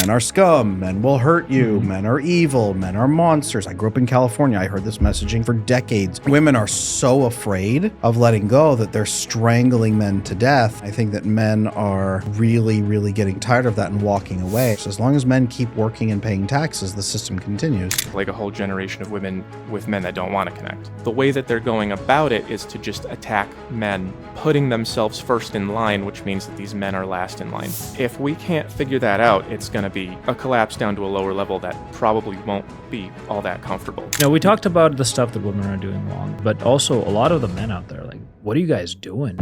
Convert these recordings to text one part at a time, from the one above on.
men are scum, men will hurt you, men are evil, men are monsters. I grew up in California. I heard this messaging for decades. Women are so afraid of letting go that they're strangling men to death. I think that men are really, really getting tired of that and walking away. So as long as men keep working and paying taxes, the system continues. Like a whole generation of women with men that don't want to connect. The way that they're going about it is to just attack men, putting themselves first in line, which means that these men are last in line. If we can't figure that out, it's going to be a collapse down to a lower level that probably won't be all that comfortable. You know, we talked about the stuff that women are doing wrong, but also a lot of the men out there, like, what are you guys doing?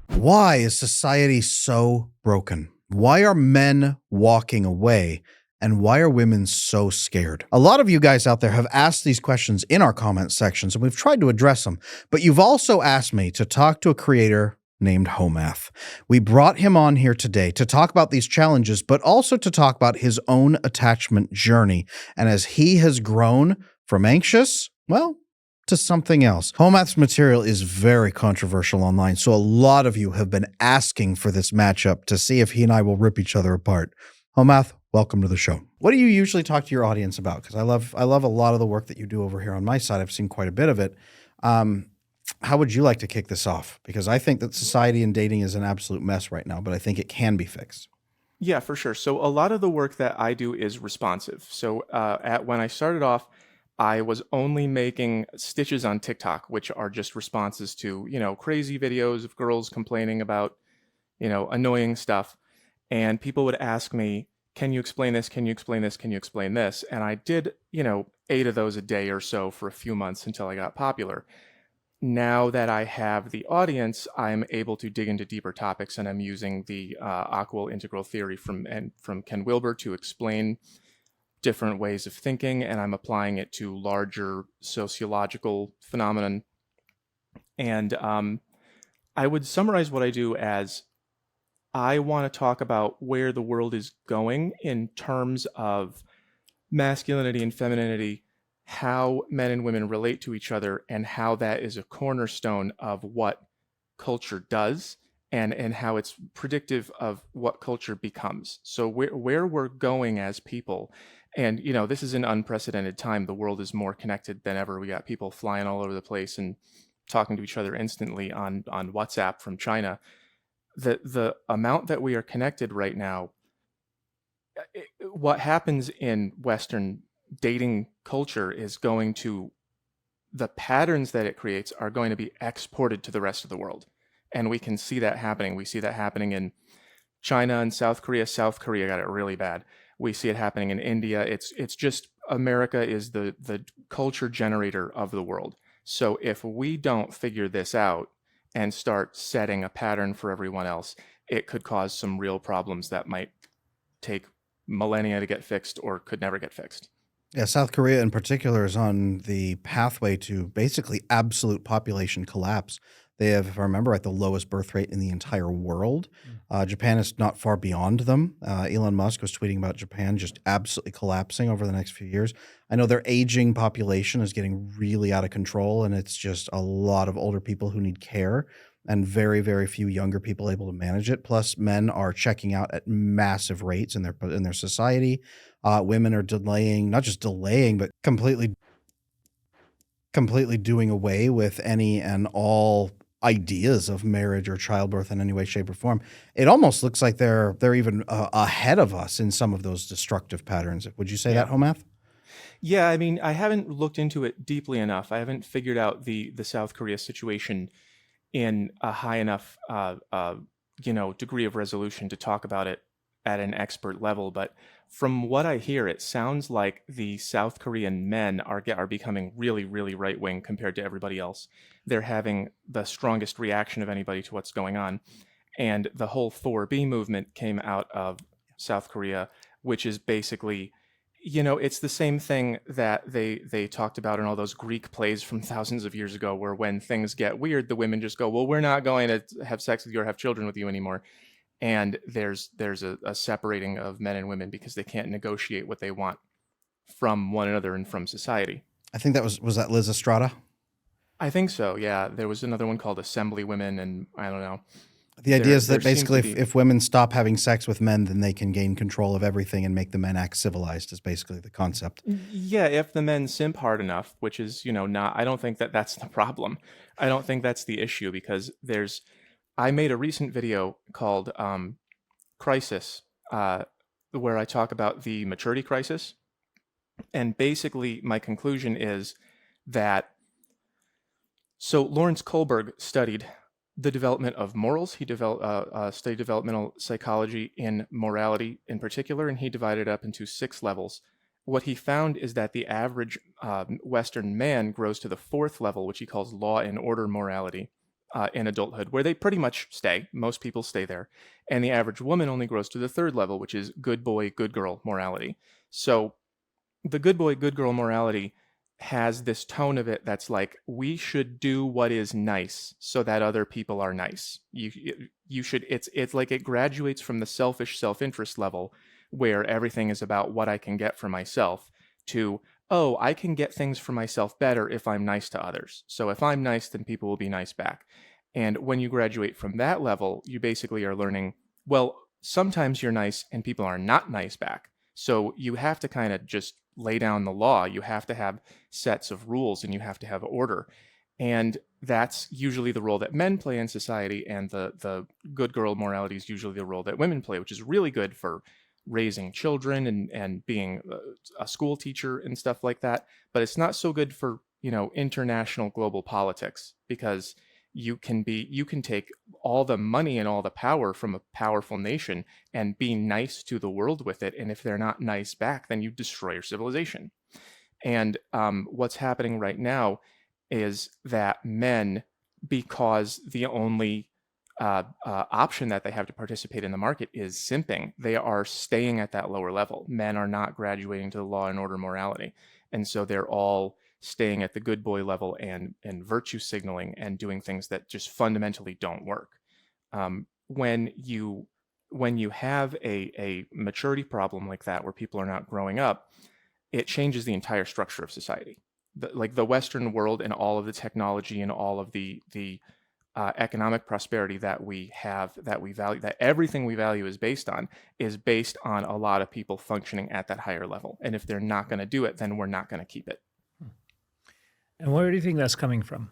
Why is society so broken? Why are men walking away? And why are women so scared? A lot of you guys out there have asked these questions in our comment sections, and we've tried to address them. But you've also asked me to talk to a creator named Hoe Math. We brought him on here today to talk about these challenges, but also to talk about his own attachment journey. And as he has grown from anxious, well, to something else. Hoe Math's material is very controversial online, so a lot of you have been asking for this matchup to see if he and I will rip each other apart. Hoe Math, welcome to the show. What do you usually talk to your audience about? Because I love a lot of the work that you do over here on my side. I've seen quite a bit of it. How would you like to kick this off? Because I think that society and dating is an absolute mess right now, but I think it can be fixed. Yeah, for sure. So a lot of the work that I do is responsive. So when I started off, I was only making stitches on TikTok, which are just responses to, crazy videos of girls complaining about, annoying stuff. And people would ask me, can you explain this? Can you explain this? Can you explain this? And I did, 8 of those a day or so for a few months until I got popular. Now that I have the audience, I'm able to dig into deeper topics, and I'm using the Aquil integral theory from Ken Wilber to explain different ways of thinking, and I'm applying it to larger sociological phenomenon. And I would summarize what I do as I want to talk about where the world is going in terms of masculinity and femininity, how men and women relate to each other, and how that is a cornerstone of what culture does, and how it's predictive of what culture becomes. So where we're going as people. And, this is an unprecedented time. The world is more connected than ever. We got people flying all over the place and talking to each other instantly on WhatsApp from China. The amount that we are connected right now, what happens in Western dating culture is going to, the patterns that it creates are going to be exported to the rest of the world. And we can see that happening. We see that happening in China and South Korea. South Korea got it really bad. We see it happening in India. It's just America is the culture generator of the world. So if we don't figure this out and start setting a pattern for everyone else, it could cause some real problems that might take millennia to get fixed or could never get fixed. Yeah, South Korea in particular is on the pathway to basically absolute population collapse. They have, if I remember, at the lowest birth rate in the entire world. Japan is not far beyond them. Elon Musk was tweeting about Japan just absolutely collapsing over the next few years. I know their aging population is getting really out of control, and it's just a lot of older people who need care and very, very few younger people able to manage it. Plus, men are checking out at massive rates in their society. Women are delaying, not just delaying, but completely doing away with any and all ideas of marriage or childbirth in any way, shape, or form. It almost looks like they're even ahead of us in some of those destructive patterns. Would you say that, Hoe Math? Yeah, I mean, I haven't looked into it deeply enough. I haven't figured out the South Korea situation in a high enough degree of resolution to talk about it at an expert level. But from what I hear, it sounds like the South Korean men are becoming really, really right-wing compared to everybody else. They're having the strongest reaction of anybody to what's going on. And the whole 4B movement came out of South Korea, which is basically, it's the same thing that they talked about in all those Greek plays from thousands of years ago, where when things get weird, the women just go, well, we're not going to have sex with you or have children with you anymore. and there's a separating of men and women because they can't negotiate what they want from one another and from society. I think that was that Liz Estrada? I think so. Yeah, there was another one called Assembly Women, and I don't know. The idea is that there seems basically to be- if women stop having sex with men, then they can gain control of everything and make the men act civilized is basically the concept. Yeah, if the men simp hard enough, which is, not, I don't think that that's the problem. I don't think that's the issue because I made a recent video called Crisis, where I talk about the maturity crisis. And basically my conclusion is that, so Lawrence Kohlberg studied the development of morals. He studied developmental psychology in morality in particular, and he divided it up into 6 levels. What he found is that the average Western man grows to the 4th level, which he calls law and order morality in adulthood, where they pretty much stay. Most people stay there. And the average woman only grows to the 3rd level, which is good boy, good girl morality. So the good boy, good girl morality has this tone of it that's like, we should do what is nice so that other people are nice. You should, it's like it graduates from the selfish self-interest level where everything is about what I can get for myself to, oh, I can get things for myself better if I'm nice to others. So if I'm nice, then people will be nice back. And when you graduate from that level, you basically are learning, well, sometimes you're nice and people are not nice back. So you have to kind of just lay down the law. You have to have sets of rules and you have to have order. And that's usually the role that men play in society, and the good girl morality is usually the role that women play, which is really good for raising children and being a school teacher and stuff like that. But it's not so good for, international global politics, because you can take all the money and all the power from a powerful nation and be nice to the world with it. And if they're not nice back, then you destroy your civilization. And what's happening right now is that men, because the only option that they have to participate in the market is simping, they are staying at that lower level. Men are not graduating to the law and order morality. And so they're all staying at the good boy level and virtue signaling and doing things that just fundamentally don't work. When you have a maturity problem like that, where people are not growing up, it changes the entire structure of society. The Western world and all of the technology and all of the economic prosperity that we have, that we value, that everything we value is based on a lot of people functioning at that higher level. And if they're not going to do it, then we're not going to keep it. And where do you think that's coming from?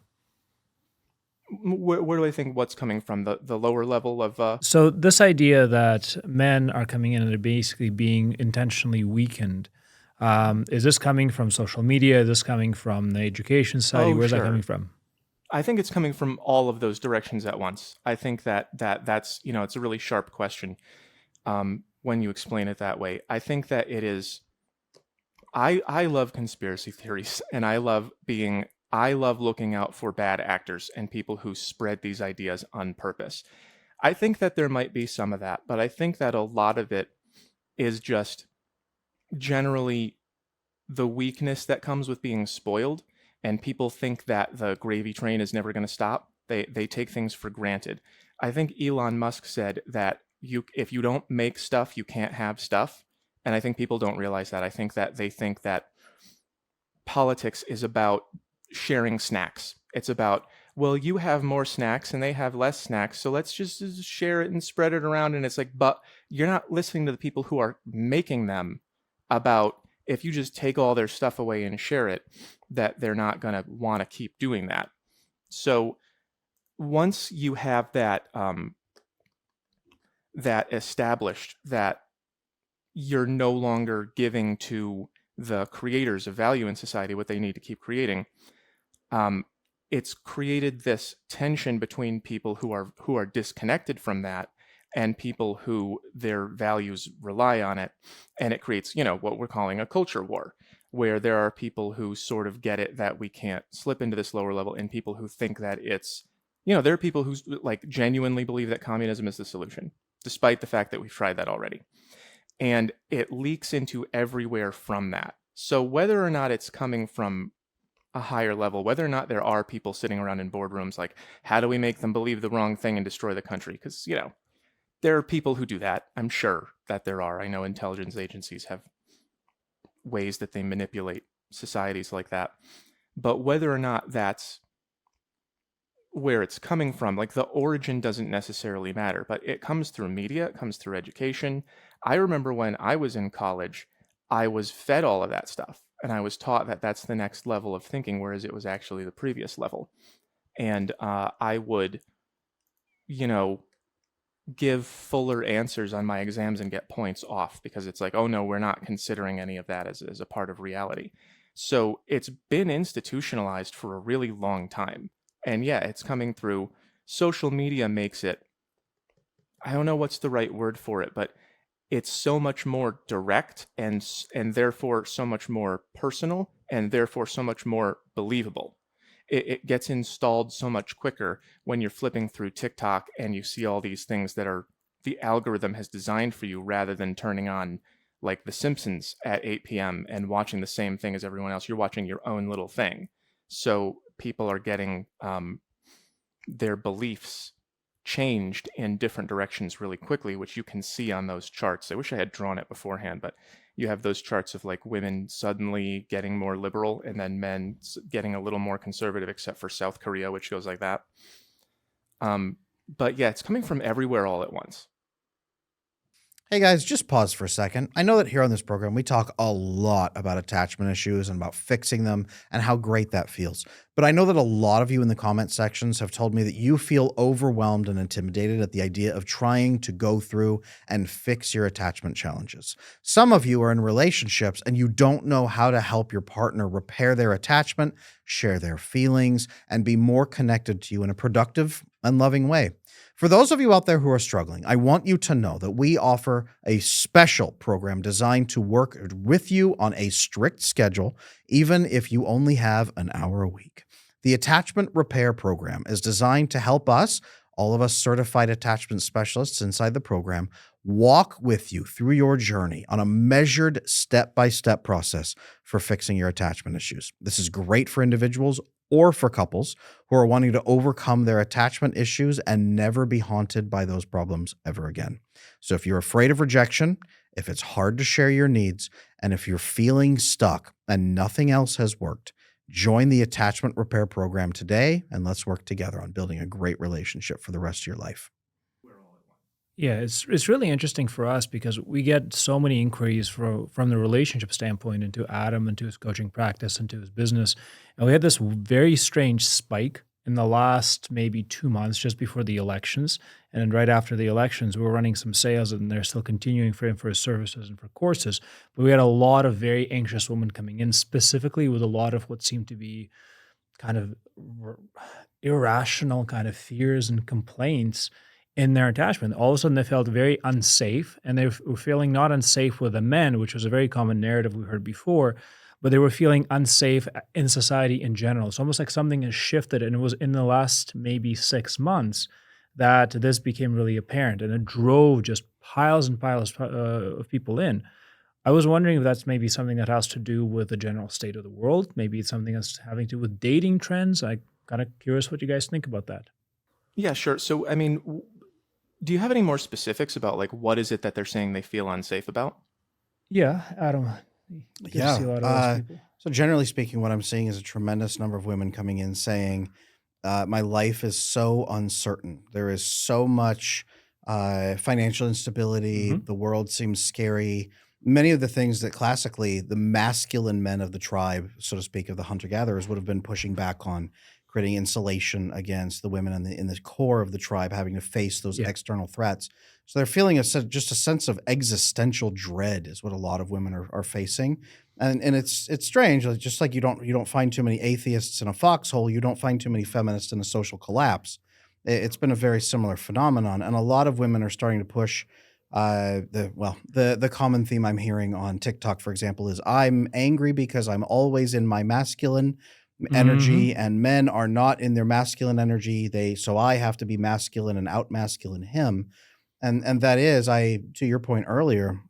Where do I think what's coming from? The lower level of... So this idea that men are coming in and they're basically being intentionally weakened, is this coming from social media? Is this coming from the education side? Where's that coming from? I think it's coming from all of those directions at once. I think that's, it's a really sharp question when you explain it that way. I think that it is... I love conspiracy theories, and I love looking out for bad actors and people who spread these ideas on purpose. I think that there might be some of that, but I think that a lot of it is just generally the weakness that comes with being spoiled, and people think that the gravy train is never going to stop. They take things for granted. I think Elon Musk said that if you don't make stuff, you can't have stuff. And I think people don't realize that. I think that they think that politics is about sharing snacks. It's about, well, you have more snacks and they have less snacks, so let's just share it and spread it around. And it's like, but you're not listening to the people who are making them, about if you just take all their stuff away and share it, that they're not going to want to keep doing that. So once you have that that established, that you're no longer giving to the creators of value in society what they need to keep creating, it's created this tension between people who are disconnected from that and people who their values rely on it. And it creates, what we're calling a culture war, where there are people who sort of get it that we can't slip into this lower level, and people who think that it's, there are people who like genuinely believe that communism is the solution, despite the fact that we've tried that already. And it leaks into everywhere from that. So whether or not it's coming from a higher level, whether or not there are people sitting around in boardrooms like, how do we make them believe the wrong thing and destroy the country? Because, There are people who do that. I'm sure that there are. I know intelligence agencies have ways that they manipulate societies like that. But whether or not that's where it's coming from, like the origin doesn't necessarily matter, but it comes through media, it comes through education. I remember when I was in college, I was fed all of that stuff and I was taught that that's the next level of thinking, whereas it was actually the previous level. And I would, you know, give fuller answers on my exams and get points off because it's like, oh no, we're not considering any of that as a part of reality. So it's been institutionalized for a really long time. And yeah, it's coming through. Social media makes it, I don't know what's the right word for it, but it's so much more direct and therefore so much more personal and therefore so much more believable. It gets installed so much quicker when you're flipping through TikTok and you see all these things that are the algorithm has designed for you rather than turning on like The Simpsons at 8 p.m. and watching the same thing as everyone else. You're watching your own little thing. So people are getting their beliefs changed in different directions really quickly, which you can see on those charts. I wish I had drawn it beforehand, but you have those charts of like women suddenly getting more liberal and then men getting a little more conservative, except for South Korea, which goes like that. But yeah, it's coming from everywhere all at once. Hey guys, just pause for a second. I know that here on this program, we talk a lot about attachment issues and about fixing them and how great that feels. But I know that a lot of you in the comment sections have told me that you feel overwhelmed and intimidated at the idea of trying to go through and fix your attachment challenges. Some of you are in relationships and you don't know how to help your partner repair their attachment, share their feelings, and be more connected to you in a productive and loving way. For those of you out there who are struggling, I want you to know that we offer a special program designed to work with you on a strict schedule, even if you only have an hour a week. The Attachment Repair Program is designed to help us, all of us certified attachment specialists inside the program, walk with you through your journey on a measured step-by-step process for fixing your attachment issues. This is great for individuals or for couples who are wanting to overcome their attachment issues and never be haunted by those problems ever again. So if you're afraid of rejection, if it's hard to share your needs, and if you're feeling stuck and nothing else has worked, join the Attachment Repair Program today, and let's work together on building a great relationship for the rest of your life. Yeah, it's really interesting for us because we get so many inquiries from the relationship standpoint into Adam, into his coaching practice, into his business. And we had this very strange spike in the last maybe 2 months just before the elections. And then right after the elections, we were running some sales and they're still continuing for him for his services and for courses. But we had a lot of very anxious women coming in, specifically with a lot of what seemed to be kind of irrational kind of fears and complaints in their attachment. All of a sudden, they felt very unsafe, and they were feeling not unsafe with the men, which was a very common narrative we heard before, but they were feeling unsafe in society in general. It's almost like something has shifted, and it was in the last maybe 6 months that this became really apparent, and it drove just piles and piles of people in. I was wondering if that's maybe something that has to do with the general state of the world. Maybe it's something that's having to do with dating trends. I'm kind of curious what you guys think about that. Yeah, sure. So, I mean, do you have any more specifics about like what is it that they're saying they feel unsafe about? Yeah, Adam, you get to see a lot of those people. So generally speaking, what I'm seeing is a tremendous number of women coming in saying, my life is so uncertain. There is so much financial instability. Mhm. The world seems scary. Many of the things that classically the masculine men of the tribe, so to speak, of the hunter-gatherers would have been pushing back on, creating insulation against the women in the core of the tribe having to face those Yeah. external threats. So they're feeling just a sense of existential dread is what a lot of women are facing. And it's strange, like, just like you don't find too many atheists in a foxhole, you don't find too many feminists in a social collapse. It's been a very similar phenomenon, and a lot of women are starting to push the common theme I'm hearing on TikTok, for example, is I'm angry because I'm always in my masculine energy Mhm. and men are not in their masculine energy. So I have to be masculine and out masculine him. And that is, to your point earlier,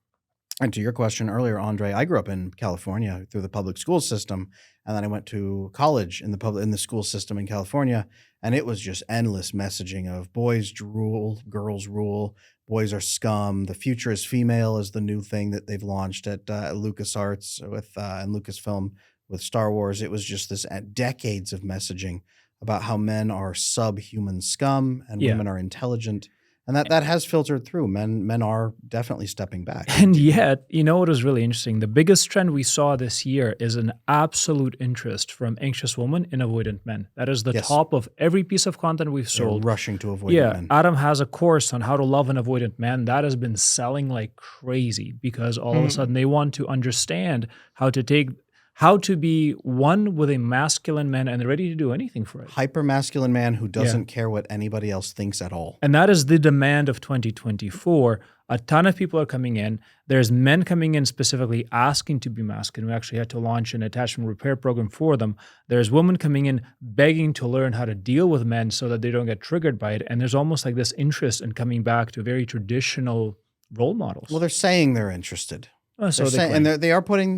and to your question earlier, Andre, I grew up in California through the public school system, and then I went to college in the school system in California, and it was just endless messaging of boys rule, girls rule, boys are scum. The future is female is the new thing that they've launched at LucasArts and Lucasfilm with Star Wars. It was just this decades of messaging about how men are subhuman scum and Yeah. women are intelligent. And that has filtered through. Men are definitely stepping back. And yet, you know what was really interesting? The biggest trend we saw this year is an absolute interest from anxious women in avoidant men. That is the Yes. top of every piece of content we've They're sold. rushing to avoid Yeah, men. Adam has a course on how to love an avoidant man. That has been selling like crazy because all of a sudden they want to understand how to be one with a masculine man and they're ready to do anything for it. Hyper masculine man who doesn't care what anybody else thinks at all. And that is the demand of 2024. A ton of people are coming in. There's men coming in specifically asking to be masculine. We actually had to launch an attachment repair program for them. There's women coming in begging to learn how to deal with men so that they don't get triggered by it. And there's almost like this interest in coming back to very traditional role models. Well, they're saying they're interested. So They're they saying, and claim.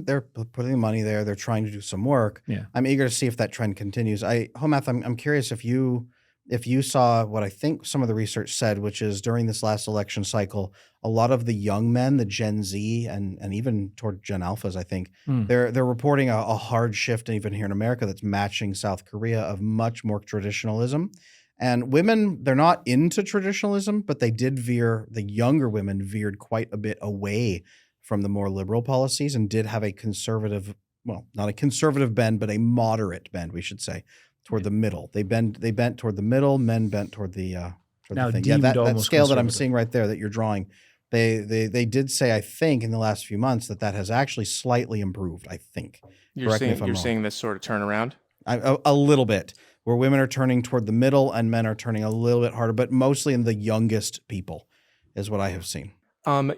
they're putting the money there. They're trying to do some work. Yeah. I'm eager to see if that trend continues. Hoe Math, I'm curious if you saw what I think some of the research said, which is during this last election cycle, a lot of the young men, the Gen Z and even toward Gen Alphas, I think, they're reporting a hard shift, even here in America, that's matching South Korea of much more traditionalism. And women, they're not into traditionalism, but they did veer. The younger women veered quite a bit away from the more liberal policies and did have a conservative, well, not a conservative bend, but a moderate bend, we should say, toward the middle. They bent toward the middle, men bent toward the Now thing. Yeah, deemed that almost scale that I'm conservative. seeing right there that you're drawing, they did say, I think, in the last few months that has actually slightly improved, I think. You're Correct me seeing if I'm you're wrong. seeing this sort of turnaround. A little bit, where women are turning toward the middle and men are turning a little bit harder, but mostly in the youngest people is what I have seen.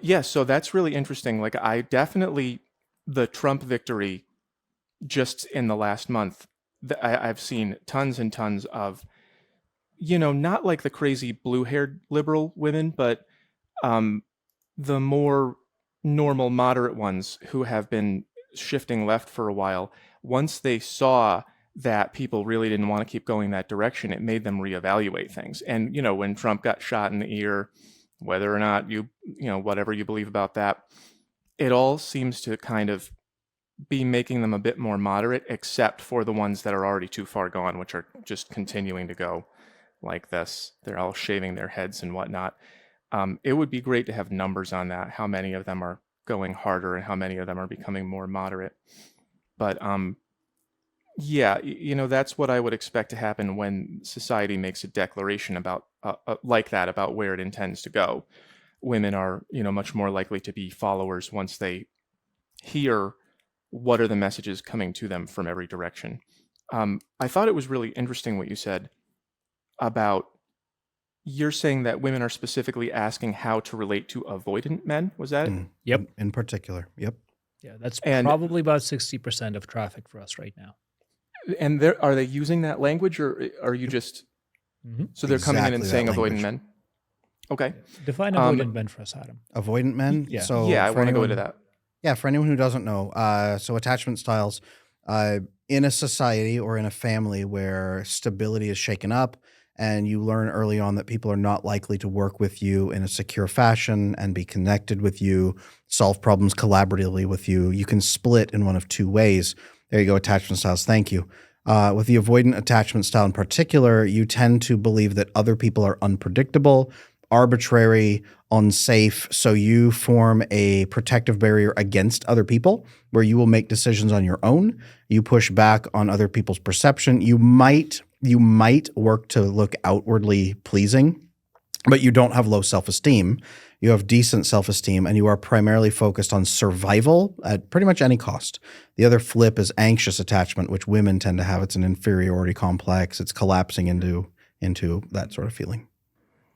Yeah, so that's really interesting. Like the Trump victory just in the last month, I've seen tons and tons of, not like the crazy blue-haired liberal women, but the more normal, moderate ones who have been shifting left for a while. Once they saw that people really didn't want to keep going that direction, it made them reevaluate things. And, when Trump got shot in the ear, whether or not whatever you believe about that, it all seems to kind of be making them a bit more moderate, except for the ones that are already too far gone, which are just continuing to go like this. They're all shaving their heads and whatnot. It would be great to have numbers on that, how many of them are going harder and how many of them are becoming more moderate. But yeah, that's what I would expect to happen when society makes a declaration about like that about where it intends to go. Women are, much more likely to be followers once they hear what are the messages coming to them from every direction. I thought it was really interesting what you said about, you're saying that women are specifically asking how to relate to avoidant men. Was that it? Yep. In particular. Yep. Yeah, that's And- probably about 60% of traffic for us right now. And are they using that language, or are you just... So they're coming in and Exactly saying that avoidant language. men? Okay. Define avoidant men for us, Adam. Avoidant men. Yeah. So Yeah, I for want to go anyone- into that. Yeah, for anyone who doesn't know, so attachment styles in a society or in a family where stability is shaken up and you learn early on that people are not likely to work with you in a secure fashion and be connected with you, solve problems collaboratively with you, you can split in one of two ways. There you go, attachment styles. Thank you. With the avoidant attachment style in particular, you tend to believe that other people are unpredictable, arbitrary, unsafe. So you form a protective barrier against other people where you will make decisions on your own. You push back on other people's perception. You might work to look outwardly pleasing, but you don't have low self-esteem. You have decent self-esteem, and you are primarily focused on survival at pretty much any cost. The other flip is anxious attachment, which women tend to have. It's an inferiority complex. It's collapsing into that sort of feeling.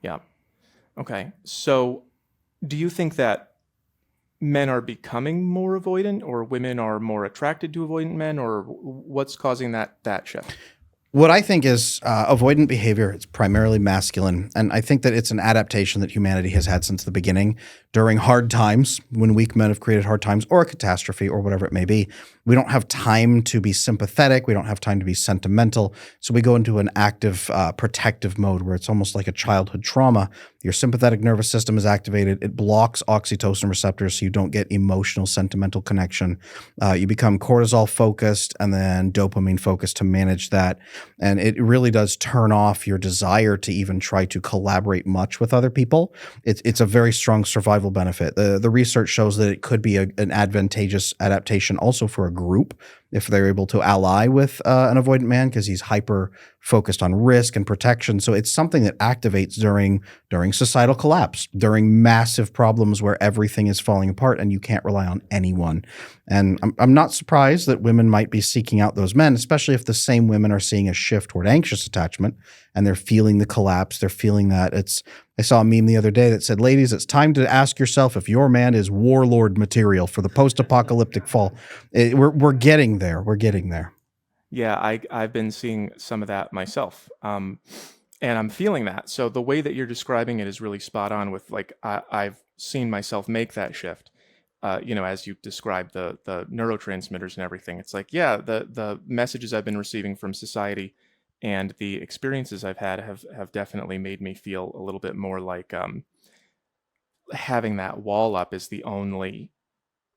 Yeah. Okay. So do you think that men are becoming more avoidant, or women are more attracted to avoidant men, or what's causing that shift? What I think is avoidant behavior, it's primarily masculine. And I think that it's an adaptation that humanity has had since the beginning. During hard times, when weak men have created hard times or a catastrophe or whatever it may be, we don't have time to be sympathetic. We don't have time to be sentimental. So we go into an active protective mode where it's almost like a childhood trauma Your sympathetic nervous system is activated. It blocks oxytocin receptors so you don't get emotional, sentimental connection. You become cortisol focused and then dopamine focused to manage that. And it really does turn off your desire to even try to collaborate much with other people. It's a very strong survival benefit. The research shows that it could be an advantageous adaptation also for a group if they're able to ally with an avoidant man, because he's hyper focused on risk and protection. So it's something that activates during societal collapse, during massive problems where everything is falling apart and you can't rely on anyone. And I'm not surprised that women might be seeking out those men, especially if the same women are seeing a shift toward anxious attachment and they're feeling the collapse. They're feeling that I saw a meme the other day that said, ladies, it's time to ask yourself if your man is warlord material for the post-apocalyptic fall. We're getting there. We're getting there. Yeah, I've been seeing some of that myself. And I'm feeling that. So the way that you're describing it is really spot on with like, I've seen myself make that shift. As you described the neurotransmitters and everything, it's like, yeah, the messages I've been receiving from society and the experiences I've had have definitely made me feel a little bit more like having that wall up is the only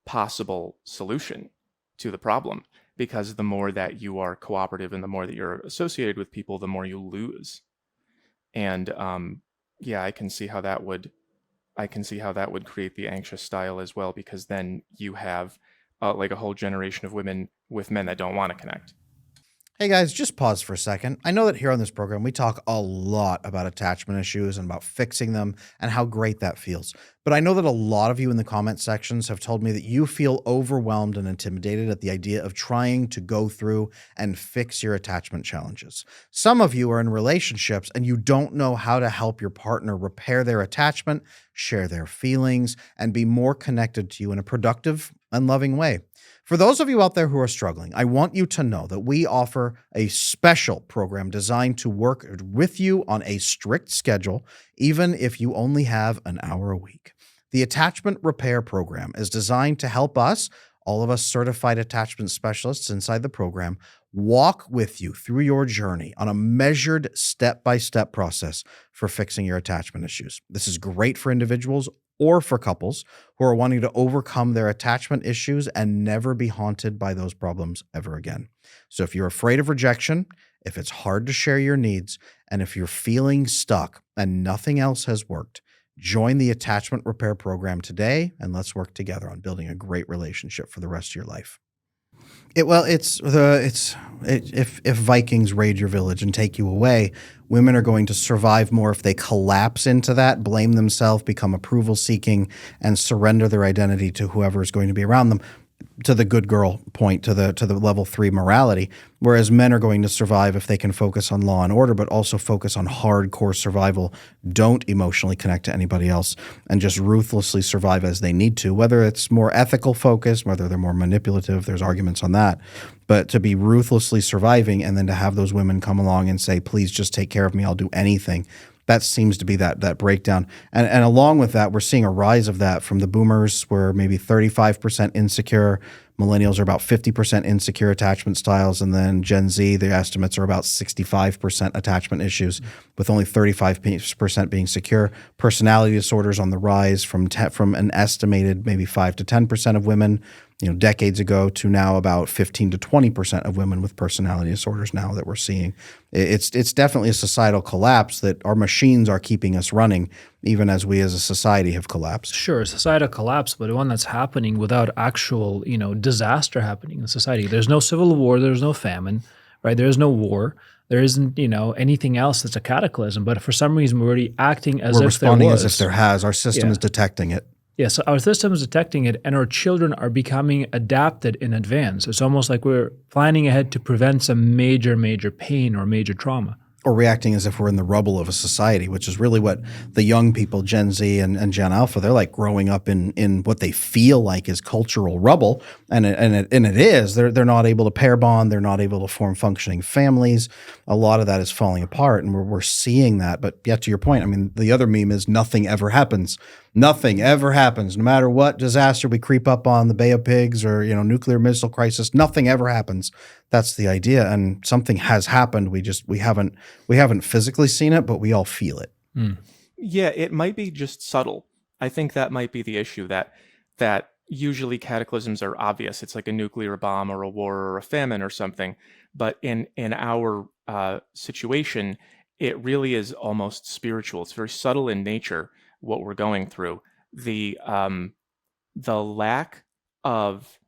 possible solution to the problem. Because the more that you are cooperative and the more that you're associated with people, the more you lose. And I can see how that would create the anxious style as well, because then you have like a whole generation of women with men that don't want to connect. Hey guys, just pause for a second. I know that here on this program, we talk a lot about attachment issues and about fixing them and how great that feels. But I know that a lot of you in the comment sections have told me that you feel overwhelmed and intimidated at the idea of trying to go through and fix your attachment challenges. Some of you are in relationships and you don't know how to help your partner repair their attachment, share their feelings, and be more connected to you in a productive and loving way. For those of you out there who are struggling, I want you to know that we offer a special program designed to work with you on a strict schedule, even if you only have an hour a week. The Attachment Repair Program is designed to help us, all of us certified attachment specialists inside the program, walk with you through your journey on a measured step-by-step process for fixing your attachment issues. This is great for individuals or for couples who are wanting to overcome their attachment issues and never be haunted by those problems ever again. So if you're afraid of rejection, if it's hard to share your needs, and if you're feeling stuck and nothing else has worked, join the Attachment Repair Program today, and let's work together on building a great relationship for the rest of your life. If Vikings raid your village and take you away, women are going to survive more if they collapse into that, blame themselves, become approval seeking, and surrender their identity to whoever is going to be around them, to the good girl point, to the level 3 morality. Whereas men are going to survive if they can focus on law and order, but also focus on hardcore survival, don't emotionally connect to anybody else, and just ruthlessly survive as they need to, whether it's more ethical focus, whether they're more manipulative, there's arguments on that. But to be ruthlessly surviving and then to have those women come along and say, please just take care of me, I'll do anything. That seems to be that breakdown. And along with that, we're seeing a rise of that from the boomers, where maybe 35% insecure, millennials are about 50% insecure attachment styles, and then Gen Z, the estimates are about 65% attachment issues, with only 35% being secure. Personality disorders on the rise from an estimated maybe 5 to 10% of women, decades ago, to now about 15 to 20% of women with personality disorders now that we're seeing. It's definitely a societal collapse that our machines are keeping us running, even as we as a society have collapsed. Sure, societal collapse, but one that's happening without actual, disaster happening in society. There's no civil war, there's no famine, right? There's no war. There isn't, anything else that's a cataclysm. But for some reason, we're already acting as we're if there was. We're responding as if there has. Our system is detecting it. Yeah, so our system is detecting it, and our children are becoming adapted in advance. It's almost like we're planning ahead to prevent some major, major pain or major trauma. Or reacting as if we're in the rubble of a society, which is really what the young people, Gen Z and Gen Alpha, they're like growing up in what they feel like is cultural rubble, and it is. They're not able to pair bond. They're not able to form functioning families. A lot of that is falling apart, and we're seeing that. But yet, to your point, I mean, the other meme is nothing ever happens. Nothing ever happens. No matter what disaster we creep up on, the Bay of Pigs or nuclear missile crisis, nothing ever happens. That's the idea, and something has happened. We haven't physically seen it, but we all feel it. Yeah, it might be just subtle. I think that might be the issue, that usually cataclysms are obvious. It's like a nuclear bomb or a war or a famine or something. But in our situation, it really is almost spiritual. It's very subtle in nature what we're going through. The lack of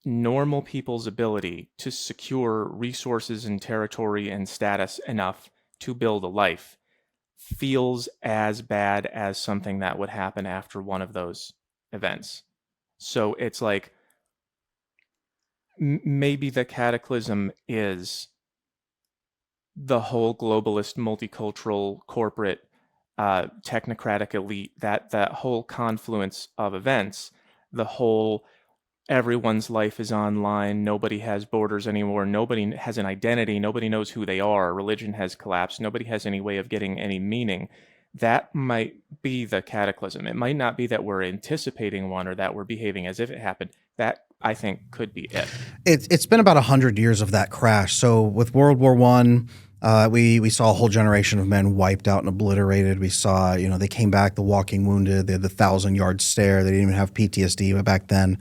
normal people's ability to secure resources and territory and status enough to build a life feels as bad as something that would happen after one of those events. So it's like maybe the cataclysm is the whole globalist, multicultural, corporate, technocratic elite, that whole confluence of events, the whole everyone's life is online, nobody has borders anymore, nobody has an identity, nobody knows who they are, religion has collapsed, nobody has any way of getting any meaning. That might be the cataclysm. It might not be that we're anticipating one or that we're behaving as if it happened. That, I think, could be it. It's been about 100 years of that crash. So with World War One, we saw a whole generation of men wiped out and obliterated. We saw, they came back, the walking wounded, they had the 1,000-yard stare. They didn't even have PTSD, but back then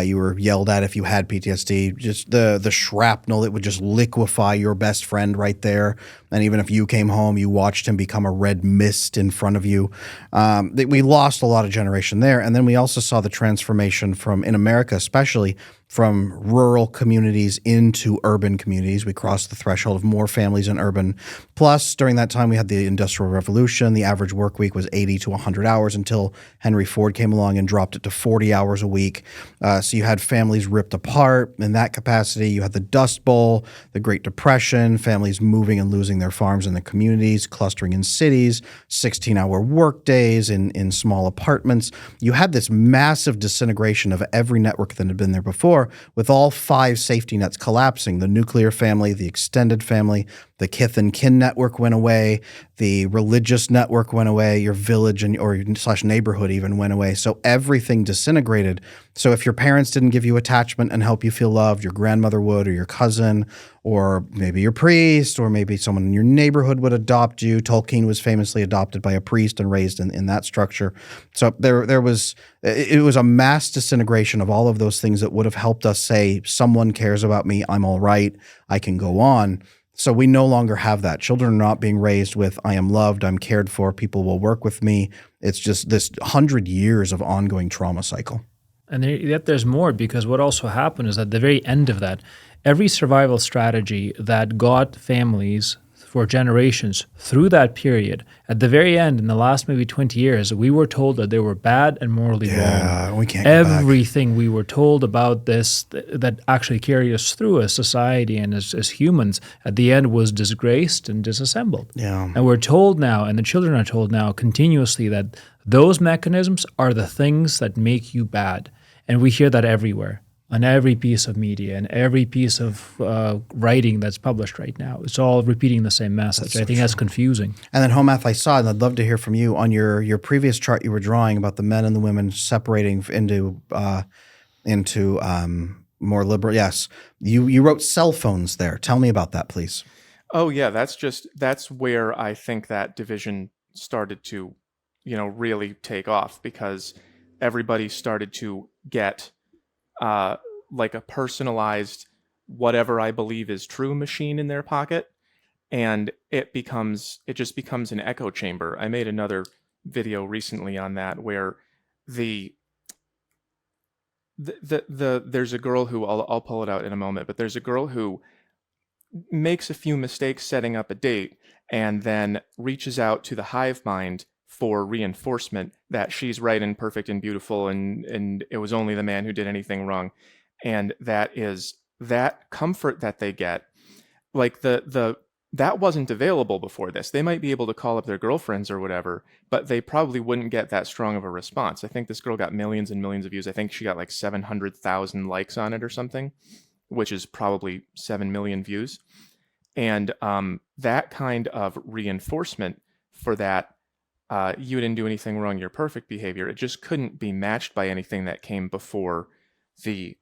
you were yelled at if you had PTSD. Just the shrapnel, it would just liquefy your best friend right there. And even if you came home, you watched him become a red mist in front of you. We lost a lot of generation there. And then we also saw the transformation in America especially, from rural communities into urban communities. We crossed the threshold of more families in urban. Plus, during that time, we had the Industrial Revolution. The average work week was 80 to 100 hours until Henry Ford came along and dropped it to 40 hours a week. So you had families ripped apart in that capacity. You had the Dust Bowl, the Great Depression, families moving and losing their farms in the communities, clustering in cities, 16-hour work days in small apartments. You had this massive disintegration of every network that had been there before, with all 5 safety nets collapsing. The nuclear family, the extended family, the kith and kin network went away, the religious network went away, your village or / neighborhood even went away. So everything disintegrated. So if your parents didn't give you attachment and help you feel loved, your grandmother would, or your cousin, or maybe your priest, or maybe someone in your neighborhood would adopt you. Tolkien was famously adopted by a priest and raised in that structure. So it was a mass disintegration of all of those things that would have helped us say, someone cares about me, I'm all right, I can go on. So we no longer have that. Children are not being raised with, I am loved, I'm cared for, people will work with me. It's just this 100 years of ongoing trauma cycle. And yet there's more, because what also happened is at the very end of that, every survival strategy that got families for generations through that period, at the very end, in the last maybe 20 years, we were told that they were bad and morally wrong. We can't go back. Everything we were told about this that actually carried us through as society and as humans, at the end was disgraced and disassembled. Yeah. And we're told now, and the children are told now continuously, that those mechanisms are the things that make you bad. And we hear that everywhere, on every piece of media and every piece of writing that's published right now. It's all repeating the same message. I think that's confusing. And then Hoe Math, I saw, and I'd love to hear from you on your previous chart you were drawing about the men and the women separating into more liberal. Yes, you wrote cell phones there. Tell me about that, please. Oh yeah, that's where I think that division started to, really take off, because everybody started to get like a personalized whatever I believe is true machine in their pocket, and it just becomes an echo chamber. I made another video recently on that, where there's a girl who I'll pull it out in a moment, but there's a girl who makes a few mistakes setting up a date and then reaches out to the hive mind for reinforcement that she's right and perfect and beautiful, and it was only the man who did anything wrong. And that is that comfort that they get, like that wasn't available before this. They might be able to call up their girlfriends or whatever, but they probably wouldn't get that strong of a response. I think this girl got millions and millions of views. I think she got like 700,000 likes on it or something, which is probably 7 million views. And that kind of reinforcement for that, you didn't do anything wrong, you're perfect behavior, it just couldn't be matched by anything that came before the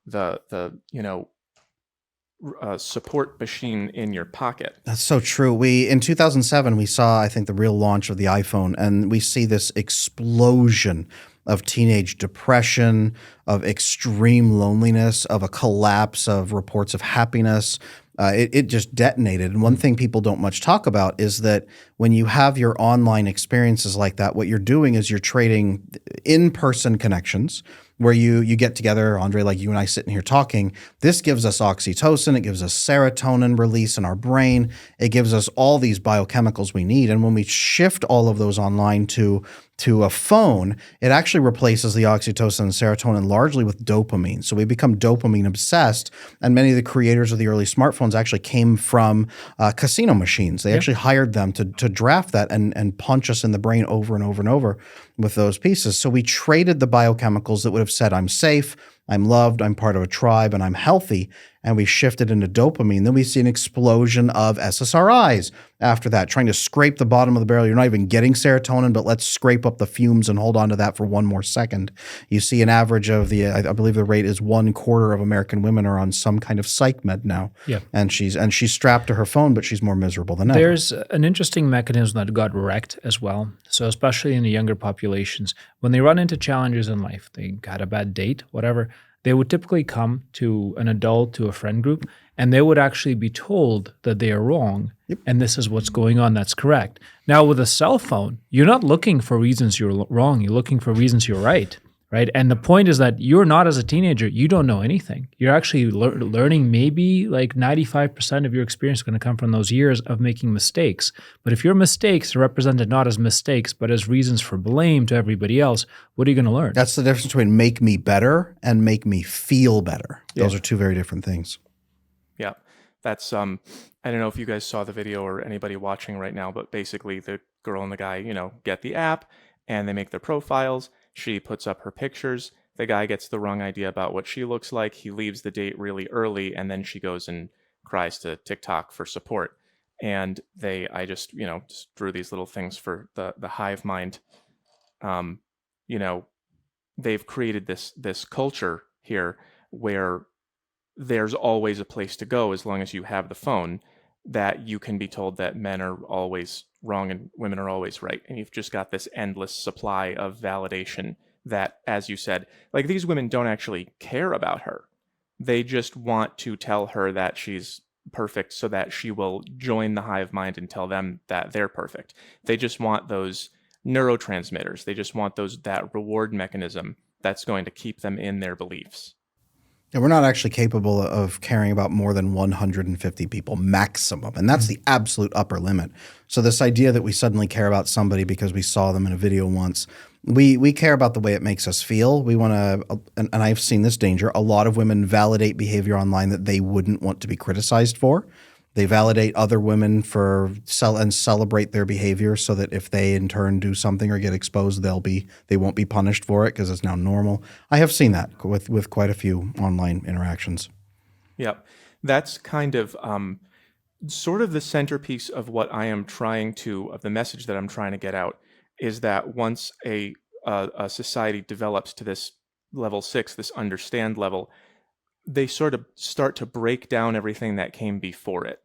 support machine in your pocket. That's so true. In 2007, we saw, I think, the real launch of the iPhone, and we see this explosion of teenage depression, of extreme loneliness, of a collapse of reports of happiness. It just detonated. And one thing people don't much talk about is that when you have your online experiences like that, what you're doing is you're trading in-person connections where you get together, Andre, like you and I sitting here talking. This gives us oxytocin. It gives us serotonin release in our brain. It gives us all these biochemicals we need. And when we shift all of those online to a phone, it actually replaces the oxytocin and serotonin largely with dopamine. So we become dopamine obsessed. And many of the creators of the early smartphones actually came from casino machines. They actually hired them to draft that and punch us in the brain over and over and over with those pieces. So we traded the biochemicals that would have said, I'm safe, I'm loved, I'm part of a tribe, and I'm healthy, and we shifted into dopamine. Then we see an explosion of SSRIs after that, trying to scrape the bottom of the barrel. You're not even getting serotonin, but let's scrape up the fumes and hold on to that for one more second. You see an average of I believe the rate is 1/4 of American women are on some kind of psych med now. Yeah. And she's strapped to her phone, but she's more miserable than ever. There's an interesting mechanism that got wrecked as well. So especially in the younger populations, when they run into challenges in life, they got a bad date, whatever, they would typically come to an adult, to a friend group, and they would actually be told that they are wrong. Yep. And this is what's going on. That's correct. Now with a cell phone, you're not looking for reasons you're wrong. You're looking for reasons you're right. Right. And the point is that you're not, as a teenager, you don't know anything. You're actually learning. Maybe like 95% of your experience is going to come from those years of making mistakes. But if your mistakes are represented not as mistakes, but as reasons for blame to everybody else, what are you going to learn? That's the difference between make me better and make me feel better. Yeah. Those are two very different things. Yeah. That's, I don't know if you guys saw the video or anybody watching right now, but basically the girl and the guy, get the app and they make their profiles. She puts up her pictures. The guy gets the wrong idea about what she looks like. He leaves the date really early, and then she goes and cries to TikTok for support. And I just drew these little things for the hive mind. They've created this culture here where there's always a place to go as long as you have the phone, that you can be told that men are always wrong and women are always right. And you've just got this endless supply of validation that, as you said, like these women don't actually care about her. They just want to tell her that she's perfect so that she will join the hive mind and tell them that they're perfect. They just want those neurotransmitters. They just want that reward mechanism that's going to keep them in their beliefs. And we're not actually capable of caring about more than 150 people maximum. And that's the absolute upper limit. So this idea that we suddenly care about somebody because we saw them in a video once, we care about the way it makes us feel. We want to, and I've seen this danger, a lot of women validate behavior online that they wouldn't want to be criticized for. They validate other women and celebrate their behavior so that if they in turn do something or get exposed, they won't be punished for it because it's now normal. I have seen that with quite a few online interactions. Yeah, that's kind of sort of the centerpiece of what I am of the message that I'm trying to get out, is that once a society develops to this level 6, this understand level, they sort of start to break down everything that came before it.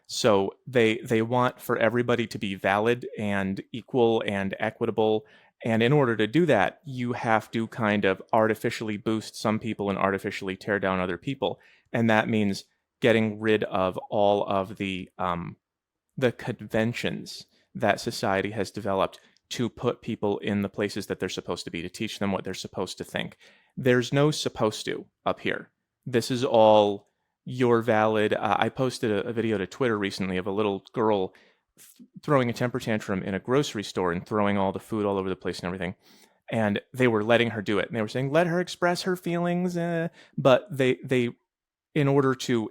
So they want for everybody to be valid and equal and equitable. And in order to do that, you have to kind of artificially boost some people and artificially tear down other people. And that means getting rid of all of the conventions that society has developed to put people in the places that they're supposed to be, to teach them what they're supposed to think. There's no supposed to up here. This is all you're valid. I posted a video to Twitter recently of a little girl throwing a temper tantrum in a grocery store and throwing all the food all over the place and everything. And they were letting her do it. And they were saying, let her express her feelings. But they in order to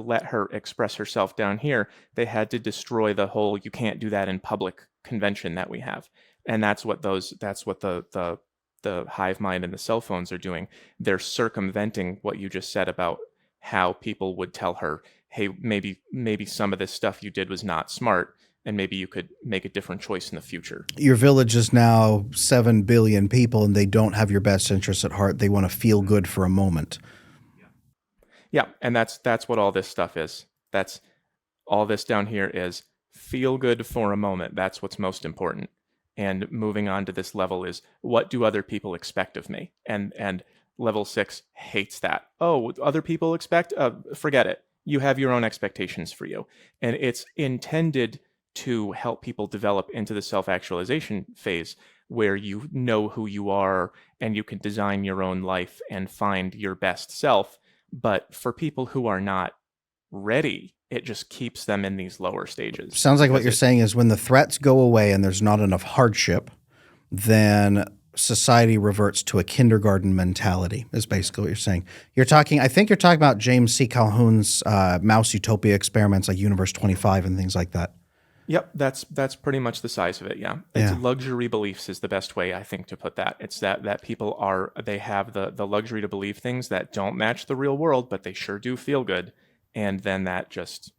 let her express herself down here, they had to destroy the whole you can't do that in public convention that we have. And that's what the hive mind and the cell phones are doing. They're circumventing what you just said about how people would tell her, hey, maybe some of this stuff you did was not smart, and maybe you could make a different choice in the future. Your village is now 7 billion people, and they don't have your best interests at heart. They want to feel good for a moment. Yeah, and that's what all this stuff is. That's all this down here is feel good for a moment. That's what's most important. And moving on to this level is what do other people expect of me? And level 6 hates that. Oh, other people expect? Forget it. You have your own expectations for you. And it's intended to help people develop into the self-actualization phase where you know who you are and you can design your own life and find your best self. But for people who are not ready, it just keeps them in these lower stages. Sounds like what you're saying is when the threats go away and there's not enough hardship, then society reverts to a kindergarten mentality is basically what you're saying. I think you're talking about James C. Calhoun's mouse utopia experiments like Universe 25 and things like that. Yep, that's pretty much the size of it, yeah. It's luxury beliefs is the best way, I think, to put that. It's that people they have the luxury to believe things that don't match the real world, but they sure do feel good. And then that just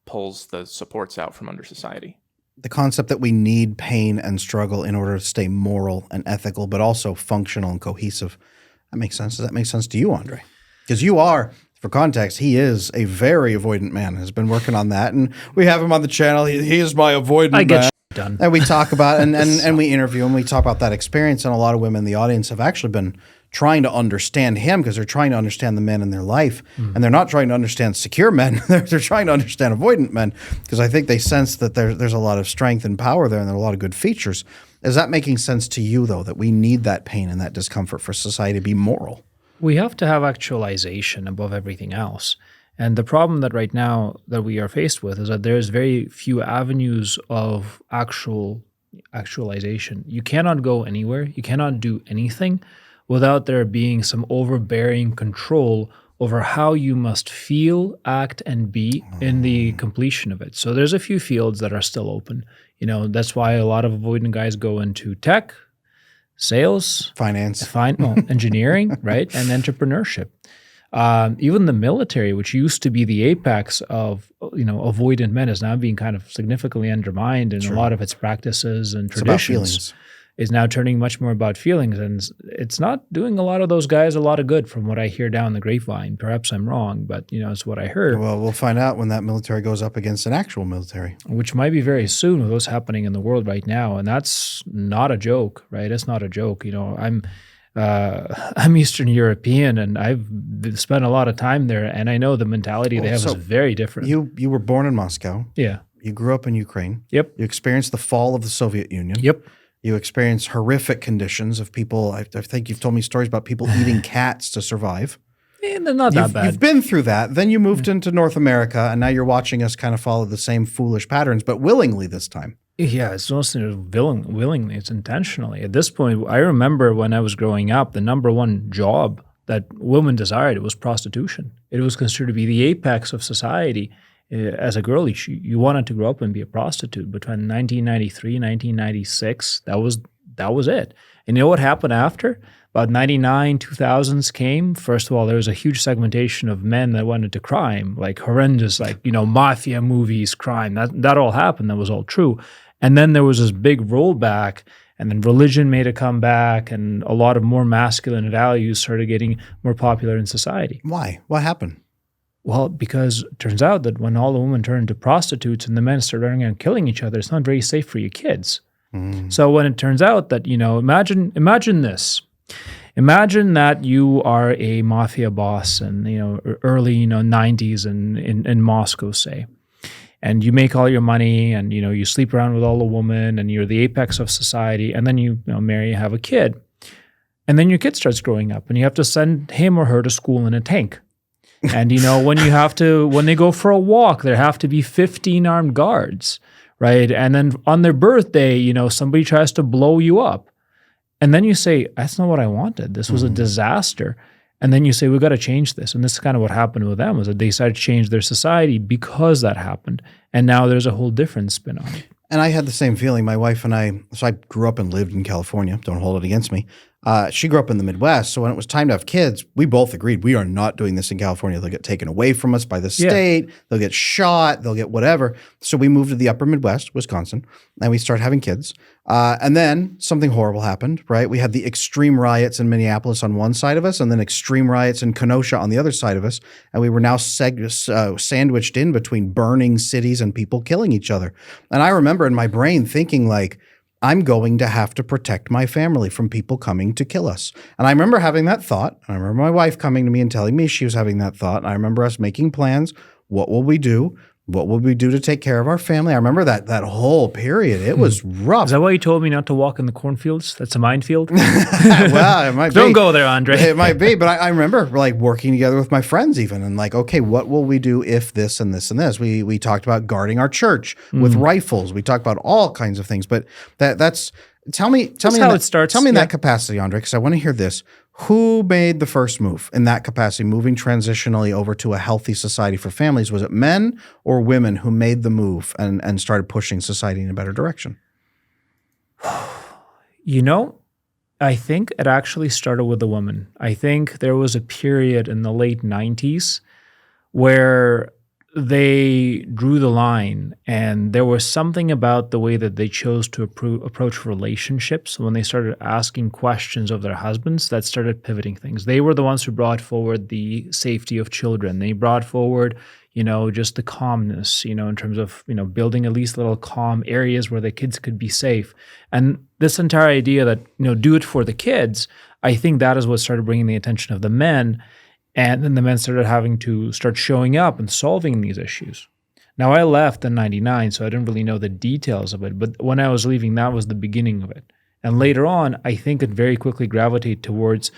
pulls the supports out from under society. The concept that we need pain and struggle in order to stay moral and ethical, but also functional and cohesive. That makes sense. Does that make sense to you, Andre? Because you are, for context, he is a very avoidant man, has been working on that. And we have him on the channel. He is my avoidant man. I get done. And we talk about, and we interview him. We talk about that experience. And a lot of women in the audience have actually been trying to understand him because they're trying to understand the men in their life. And they're not trying to understand secure men. They're trying to understand avoidant men because I think they sense that there's a lot of strength and power there and there are a lot of good features. Is that making sense to you, though, that we need that pain and that discomfort for society to be moral? We have to have actualization above everything else. And the problem that right now that we are faced with is that there's very few avenues of actualization. You cannot go anywhere. You cannot do anything without there being some overbearing control over how you must feel, act, and be in the completion of it. So there's a few fields that are still open. That's why a lot of avoidant guys go into tech, sales, finance, engineering, right, and entrepreneurship. Even the military, which used to be the apex of avoidant men, is now being kind of significantly undermined in a lot of its practices and traditions. Is now turning much more about feelings, and it's not doing a lot of those guys a lot of good from what I hear down the grapevine. Perhaps I'm wrong, but it's what I heard. Well, we'll find out when that military goes up against an actual military. Which might be very soon with what's happening in the world right now, and that's not a joke, right? It's not a joke. I'm Eastern European, and I've spent a lot of time there, and I know the mentality they have is very different. You were born in Moscow. Yeah. You grew up in Ukraine. Yep. You experienced the fall of the Soviet Union. Yep. You experience horrific conditions of people. I think you've told me stories about people eating cats to survive. They're not that bad. You've been through that. Then you moved into North America, and now you're watching us kind of follow the same foolish patterns, but willingly this time. Yeah, it's mostly willingly. It's intentionally. At this point, I remember when I was growing up, the number one job that women desired was prostitution. It was considered to be the apex of society. As a girl, you wanted to grow up and be a prostitute. Between 1993 and 1996, that was it. And you know what happened after? About 99, 2000s came. First of all, there was a huge segmentation of men that went into crime, like horrendous, mafia movies, crime. That all happened. That was all true. And then there was this big rollback, and then religion made a comeback, and a lot of more masculine values started getting more popular in society. Why? What happened? Well, because it turns out that when all the women turn into prostitutes and the men start running around killing each other, it's not very safe for your kids. So when it turns out that, imagine this. Imagine that you are a mafia boss in, early, 90s in Moscow, say. And you make all your money and, you sleep around with all the women and you're the apex of society. And then you marry and have a kid. And then your kid starts growing up and you have to send him or her to school in a tank. And, when they go for a walk, there have to be 15 armed guards, right? And then on their birthday, somebody tries to blow you up. And then you say, that's not what I wanted. This was a disaster. And then you say, we've got to change this. And this is kind of what happened with them, was that they decided to change their society because that happened. And now there's a whole different spin on it. And I had the same feeling. My wife and I grew up and lived in California. Don't hold it against me. She grew up in the Midwest, so when it was time to have kids, we both agreed we are not doing this in California. They'll get taken away from us by the state. They'll get shot. They'll get whatever. So we moved to the upper Midwest, Wisconsin, and we started having kids. And then something horrible happened, right? We had the extreme riots in Minneapolis on one side of us and then extreme riots in Kenosha on the other side of us. And we were now sandwiched in between burning cities and people killing each other. And I remember in my brain thinking like, I'm going to have to protect my family from people coming to kill us. And I remember having that thought. I remember my wife coming to me and telling me she was having that thought. And I remember us making plans. What will we do? What will we do to take care of our family? I remember that whole period. It was rough. Is that why you told me not to walk in the cornfields? That's a minefield. Well, it might be. Don't go there, Andre. It might be. But I remember like working together with my friends even and like, okay, what will we do if this and this and this? We talked about guarding our church with rifles. We talked about all kinds of things. But that's tell me how it starts. Tell me in that capacity, Andre, because I want to hear this. Who made the first move in that capacity, moving transitionally over to a healthy society for families? Was it men or women who made the move and started pushing society in a better direction? You know, I think it actually started with the woman. I think there was a period in the late 90s where they drew the line, and there was something about the way that they chose to approach relationships when they started asking questions of their husbands that started pivoting things. They were the ones who brought forward the safety of children. They brought forward, just the calmness, in terms of, building at least little calm areas where the kids could be safe. And this entire idea that, do it for the kids, I think that is what started bringing the attention of the men. And then the men started having to start showing up and solving these issues. Now, I left in 99, so I didn't really know the details of it. But when I was leaving, that was the beginning of it. And later on, I think it very quickly gravitated towards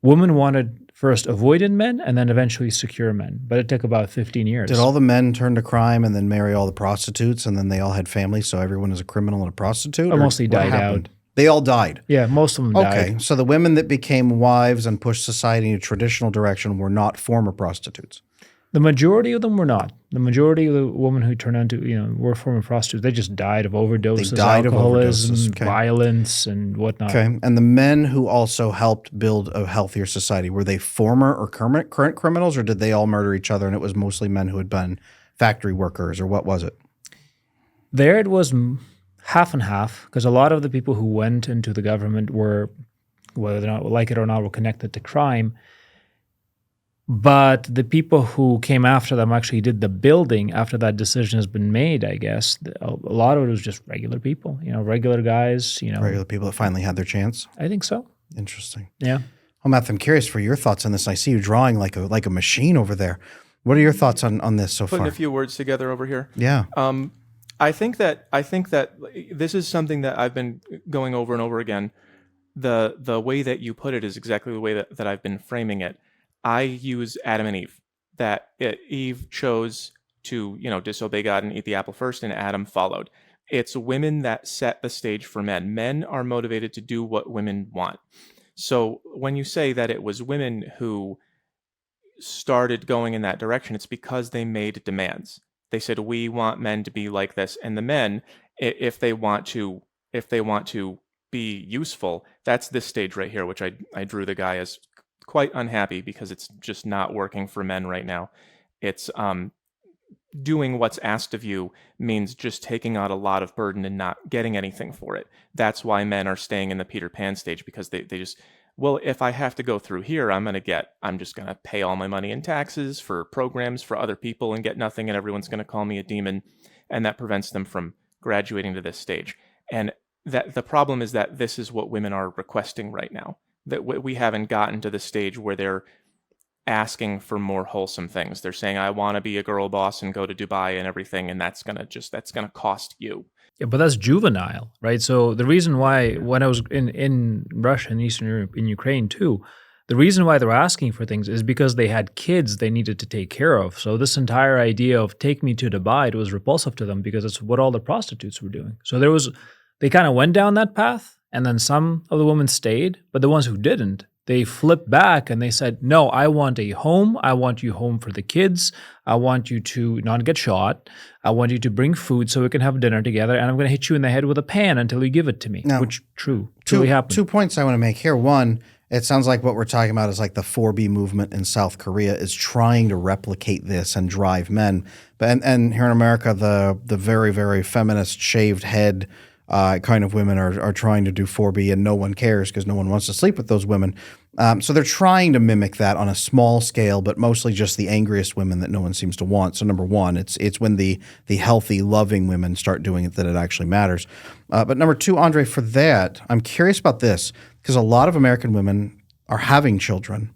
women wanted first avoidant men and then eventually secure men. But it took about 15 years. Did all the men turn to crime and then marry all the prostitutes and then they all had families, so everyone is a criminal and a prostitute? Or mostly died out. They all died. Yeah, most of them died. Okay, so the women that became wives and pushed society in a traditional direction were not former prostitutes. The majority of them were not. The majority of the women who turned into, were former prostitutes. They just died of overdoses, alcoholism, violence, and whatnot. Okay, and the men who also helped build a healthier society, were they former or current criminals, or did they all murder each other and it was mostly men who had been factory workers, or what was it? There it was half and half, because a lot of the people who went into the government were, whether they not like it or not, were connected to crime. But the people who came after them actually did the building after that decision has been made, I guess. A lot of it was just regular people, regular guys, Regular people that finally had their chance? I think so. Interesting. Yeah. Hoe Math, I'm curious for your thoughts on this. I see you drawing like a machine over there. What are your thoughts on this so far? Putting a few words together over here. Yeah. I think that this is something that I've been going over and over again. The way that you put it is exactly the way that I've been framing it. I use Adam and Eve. That Eve chose to disobey God and eat the apple first, and Adam followed. It's women that set the stage for men. Men are motivated to do what women want. So when you say that it was women who started going in that direction, it's because they made demands. They said, we want men to be like this. And the men, if they want to be useful, that's this stage right here, which I drew the guy as quite unhappy because it's just not working for men right now. It's doing what's asked of you means just taking out a lot of burden and not getting anything for it. That's why men are staying in the Peter Pan stage, because they just, well, if I have to go through here, I'm just going to pay all my money in taxes for programs for other people and get nothing, and everyone's going to call me a demon, and that prevents them from graduating to this stage. And that the problem is that this is what women are requesting right now, that we haven't gotten to the stage where they're asking for more wholesome things. They're saying, I want to be a girl boss and go to Dubai and everything, and that's going to cost you. Yeah, but that's juvenile, right? So the reason why, when I was in Russia and Eastern Europe, in Ukraine too, the reason why they're asking for things is because they had kids they needed to take care of. So this entire idea of take me to Dubai, it was repulsive to them because it's what all the prostitutes were doing. So they kind of went down that path, and then some of the women stayed, but the ones who didn't, They flipped back and they said, no, I want a home. I want you home for the kids. I want you to not get shot. I want you to bring food so we can have dinner together. And I'm going to hit you in the head with a pan until you give it to me, Now, which truly happened. 2 points I want to make here. One, it sounds like what we're talking about is like the 4B movement in South Korea is trying to replicate this and drive men. But and here in America, the very, very feminist shaved head kind of women are trying to do 4B, and no one cares because no one wants to sleep with those women. So they're trying to mimic that on a small scale, but mostly just the angriest women that no one seems to want. So number one, it's when the healthy, loving women start doing it that it actually matters. But number two, Andre, for that, I'm curious about this because a lot of American women are having children,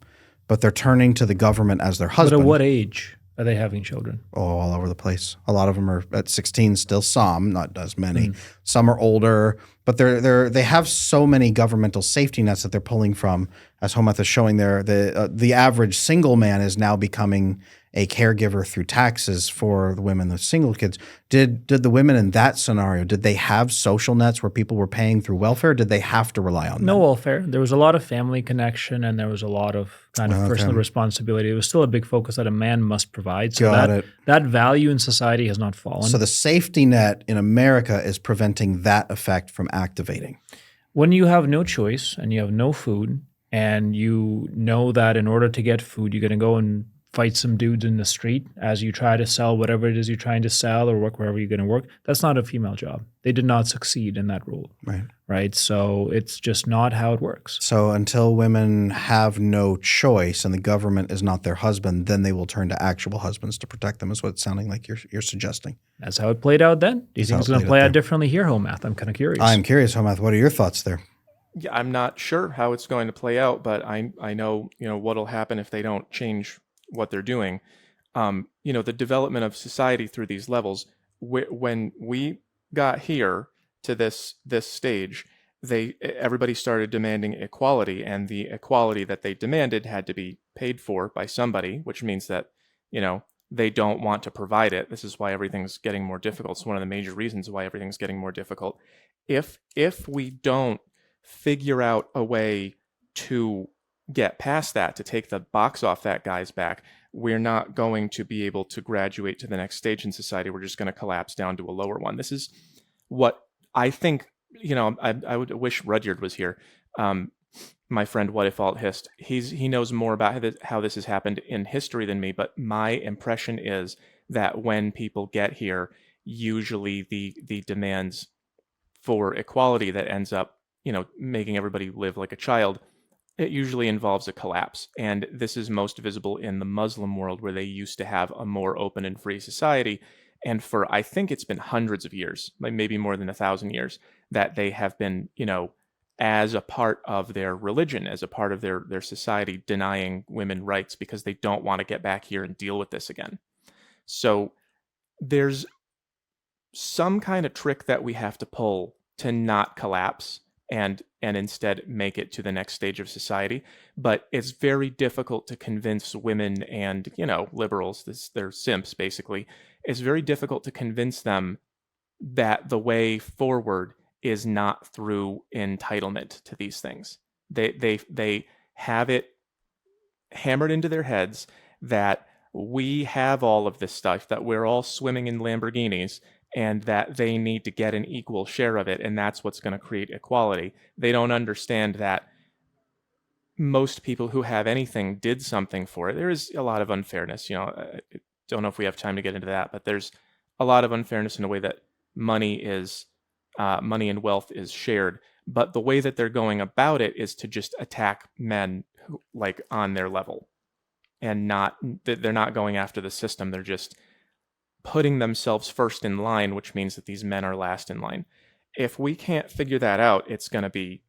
but they're turning to the government as their husband. But at what age are they having children? Oh, all over the place. A lot of them are at 16 still. Some, not as many. Some are older, but they have so many governmental safety nets that they're pulling from. As Hoe Math is showing there, the average single man is now becoming a caregiver through taxes for the women, the single kids. Did the women in that scenario, did they have social nets where people were paying through welfare? Or did they have to rely on No them? welfare. There was a lot of family connection and there was a lot of kind of personal responsibility. It was still a big focus that a man must provide. So that value in society has not fallen. So the safety net in America is preventing that effect from activating. When you have no choice and you have no food and you know that in order to get food, you're going to go and fight some dudes in the street as you try to sell whatever it is you're trying to sell or work wherever you're going to work. That's not a female job. They did not succeed in that role. Right. So it's just not how it works. So until women have no choice and the government is not their husband, then they will turn to actual husbands to protect them is what it's sounding like you're suggesting. That's how it played out then. Do you think it's going to play out differently here, Hoe Math? I'm kind of curious. I'm curious, Hoe Math. What are your thoughts there? Yeah, I'm not sure how it's going to play out, but I know what'll happen if they don't change what they're doing. The development of society through these levels. When we got here to this stage, everybody started demanding equality, and the equality that they demanded had to be paid for by somebody, which means that they don't want to provide it. This is why everything's getting more difficult. It's one of the major reasons why everything's getting more difficult. If we don't figure out a way to get past that, to take the box off that guy's back, we're not going to be able to graduate to the next stage in society. We're just going to collapse down to a lower one. This is what I think, I would wish Rudyard was here. My friend, What If Alt Hist, he knows more about how this has happened in history than me, but my impression is that when people get here, usually the demands for equality that ends up, making everybody live like a child, it usually involves a collapse. And this is most visible in the Muslim world, where they used to have a more open and free society. And for, I think it's been hundreds of years, maybe more than 1,000 years, that they have been, as a part of their religion, as a part of their society, denying women rights because they don't want to get back here and deal with this again. So there's some kind of trick that we have to pull to not collapse and instead make it to the next stage of society. But it's very difficult to convince women and, liberals, they're simps basically. It's very difficult to convince them that the way forward is not through entitlement to these things. They have it hammered into their heads that we have all of this stuff, that we're all swimming in Lamborghinis, and that they need to get an equal share of it, and that's what's going to create equality. They don't understand that most people who have anything did something for it. There is a lot of unfairness. I don't know if we have time to get into that, but there's a lot of unfairness in a way that money and wealth is shared. But the way that they're going about it is to just attack men like on their level, and they're not going after the system. They're just putting themselves first in line, which means that these men are last in line. If we can't figure that out, it's going to be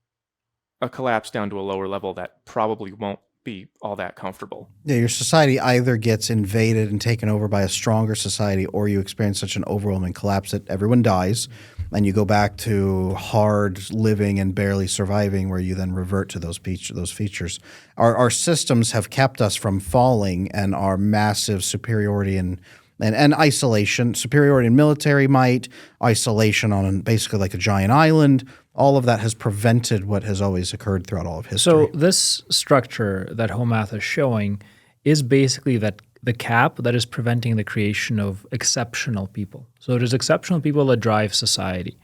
a collapse down to a lower level that probably won't be all that comfortable. Yeah, your society either gets invaded and taken over by a stronger society, or you experience such an overwhelming collapse that everyone dies, and you go back to hard living and barely surviving, where you then revert to those features. Our systems have kept us from falling, and our massive superiority and isolation, superiority in military might, isolation on basically like a giant island, all of that has prevented what has always occurred throughout all of history. So this structure that Hoe Math is showing is basically that the cap that is preventing the creation of exceptional people. So it is exceptional people that drive society.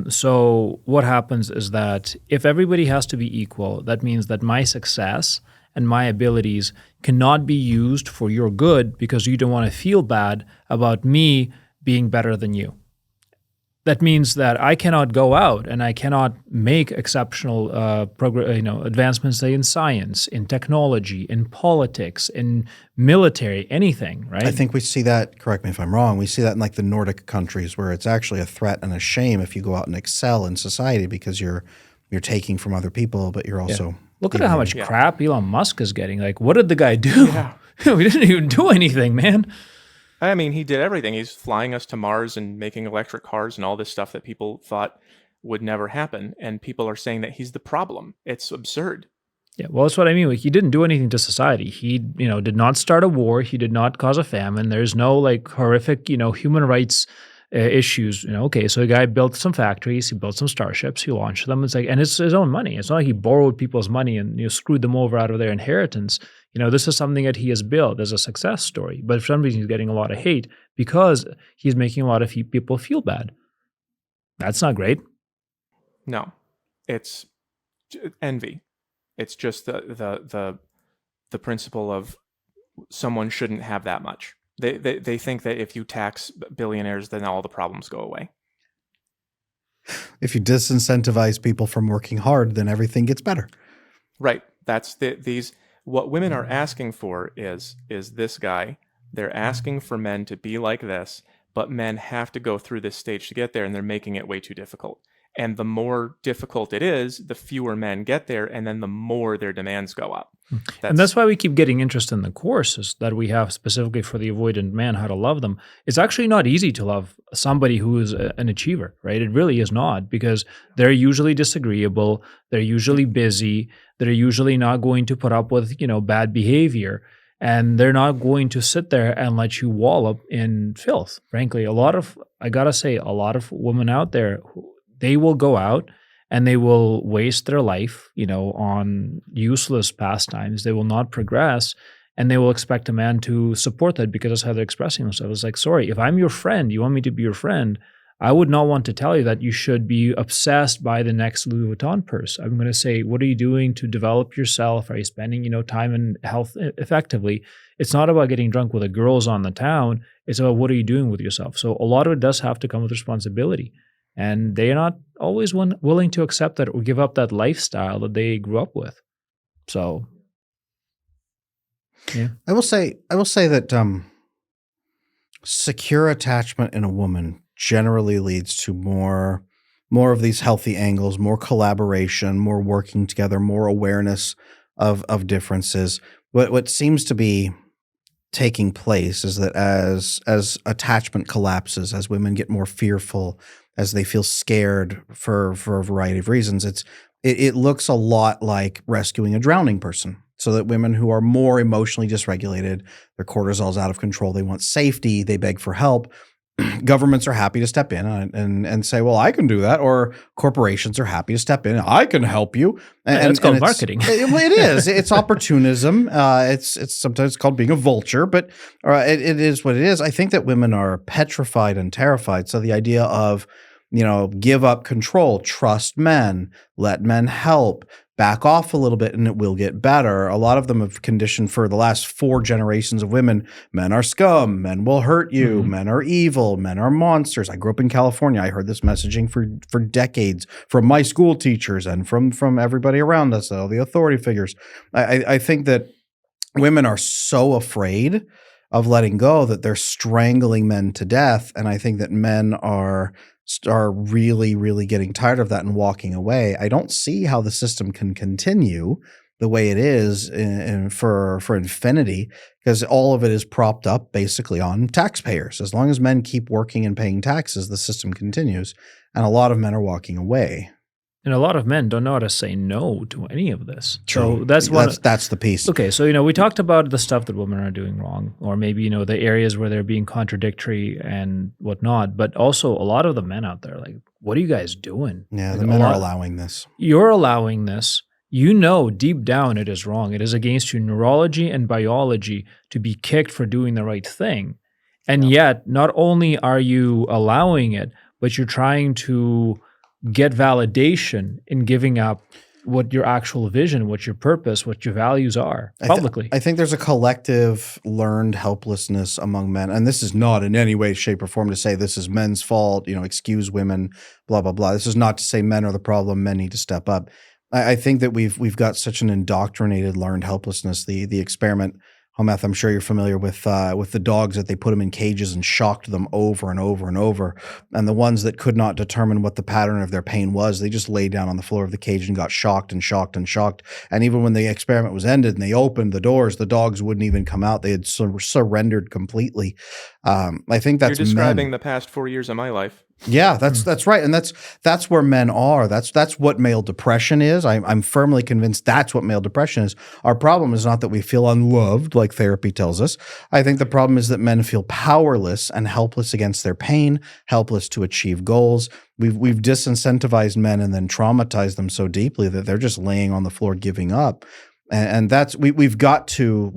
So what happens is that if everybody has to be equal, that means that my success and my abilities cannot be used for your good because you don't want to feel bad about me being better than you. That means that I cannot go out and I cannot make exceptional advancements, say, in science, in technology, in politics, in military, anything, right? I think we see that, correct me if I'm wrong, we see that in like the Nordic countries where it's actually a threat and a shame if you go out and excel in society because you're taking from other people, but you're also... Look at how much crap Elon Musk is getting. Like, what did the guy do? Yeah. We didn't even do anything, man. I mean, he did everything. He's flying us to Mars and making electric cars and all this stuff that people thought would never happen. And people are saying that he's the problem. It's absurd. Yeah, well, that's what I mean. Like, he didn't do anything to society. He, did not start a war. He did not cause a famine. There's no like horrific, human rights issues. Okay, so a guy built some factories. He built some starships. He launched them. It's like, and it's his own money. It's not like he borrowed people's money and screwed them over out of their inheritance. This is something that he has built as a success story. But for some reason, he's getting a lot of hate because he's making a lot of people feel bad. That's not great. No, it's envy. It's just the principle of someone shouldn't have that much. They think that if you tax billionaires, then all the problems go away. If you disincentivize people from working hard, then everything gets better. Right. That's what women are asking for is this guy. They're asking for men to be like this, but men have to go through this stage to get there, and they're making it way too difficult. And the more difficult it is, the fewer men get there, and then the more their demands go up. And that's why we keep getting interest in the courses that we have specifically for the avoidant man, how to love them. It's actually not easy to love somebody who is an achiever, right? It really is not, because they're usually disagreeable, they're usually busy, they're usually not going to put up with, bad behavior, and they're not going to sit there and let you wallop in filth. Frankly, I gotta say, a lot of women out there, they will go out and they will waste their life, on useless pastimes. They will not progress, and they will expect a man to support that because that's how they're expressing themselves. It's like, sorry, if I'm your friend, you want me to be your friend, I would not want to tell you that you should be obsessed by the next Louis Vuitton purse. I'm going to say, what are you doing to develop yourself? Are you spending, time and health effectively? It's not about getting drunk with the girls on the town. It's about what are you doing with yourself? So a lot of it does have to come with responsibility. And they're not always willing to accept that or give up that lifestyle that they grew up with. So, yeah. I will say that secure attachment in a woman generally leads to more of these healthy angles, more collaboration, more working together, more awareness of differences. What seems to be taking place is that as attachment collapses, as women get more fearful, as they feel scared for a variety of reasons, it looks a lot like rescuing a drowning person. So that women who are more emotionally dysregulated, their cortisol's out of control, they want safety, they beg for help. Governments are happy to step in and say, well, I can do that. Or corporations are happy to step in. I can help you. And it's called marketing. It is. It's opportunism. It's sometimes called being a vulture, but it is what it is. I think that women are petrified and terrified. So the idea of, give up control, trust men, let men help, back off a little bit and it will get better. A lot of them have conditioned for the last 4 generations of women, men are scum, men will hurt you, men are evil, men are monsters. I grew up in California. I heard this messaging for decades from my school teachers and from everybody around us, all the authority figures. I think that women are so afraid of letting go that they're strangling men to death. And I think that men are really, really getting tired of that and walking away. I don't see how the system can continue the way it is for infinity, because all of it is propped up basically on taxpayers. As long as men keep working and paying taxes, the system continues, and a lot of men are walking away. And a lot of men don't know how to say no to any of this. True. So that's the piece. Okay, so we talked about the stuff that women are doing wrong, or maybe the areas where they're being contradictory and whatnot. But also, a lot of the men out there, like what are you guys doing? Yeah, Like, the men are allowing this. You're allowing this. You know deep down it is wrong. It is against your neurology and biology to be kicked for doing the right thing. And yet, not only are you allowing it, but you're trying to get validation in giving up what your actual vision, what your purpose, what your values are publicly. I think there's a collective learned helplessness among men. And this is not in any way, shape, or form to say this is men's fault, excuse women, blah, blah, blah. This is not to say men are the problem, men need to step up. I think that we've got such an indoctrinated learned helplessness. The experiment, Hoe Math, I'm sure you're familiar with the dogs that they put them in cages and shocked them over and over and over. And the ones that could not determine what the pattern of their pain was, they just lay down on the floor of the cage and got shocked and shocked and shocked. And even when the experiment was ended and they opened the doors, the dogs wouldn't even come out. They had surrendered completely. I think that's You're describing men. the past 4 years of my life. Yeah, that's right, and that's where men are. That's what male depression is. I'm firmly convinced that's what male depression is. Our problem is not that we feel unloved, like therapy tells us. I think the problem is that men feel powerless and helpless against their pain, helpless to achieve goals. We've disincentivized men and then traumatized them so deeply that they're just laying on the floor giving up. And that's we've got to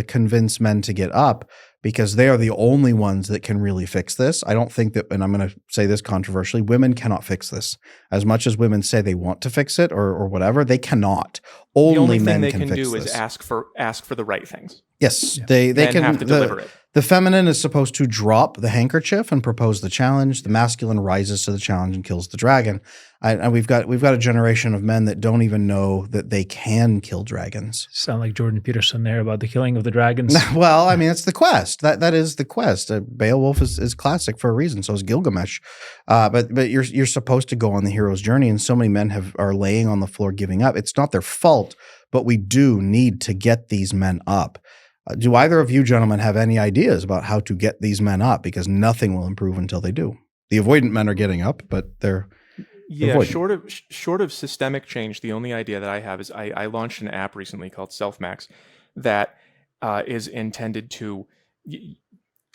convince men to get up, because they are the only ones that can really fix this. I don't think that, and I'm going to say this controversially, women cannot fix this. As much as women say they want to fix it or whatever, they cannot. Only men they can can fix do this. is ask for the right things. Yes, they Men can have to deliver it. The feminine is supposed to drop the handkerchief and propose the challenge. The masculine rises to the challenge and kills the dragon. And we've got a generation of men that don't even know that they can kill dragons. Sound like Jordan Peterson there about the killing of the dragons. Well, I mean, it's the quest. That is the quest. Beowulf is classic for a reason. So is Gilgamesh. But you're supposed to go on the hero's journey, and so many men are laying on the floor giving up. It's not their fault, but we do need to get these men up. Do either of you gentlemen have any ideas about how to get these men up? Because nothing will improve until they do. The avoidant men are getting up, but they're avoidant. Short of systemic change, the only idea that I have is I launched an app recently called SelfMax that is intended to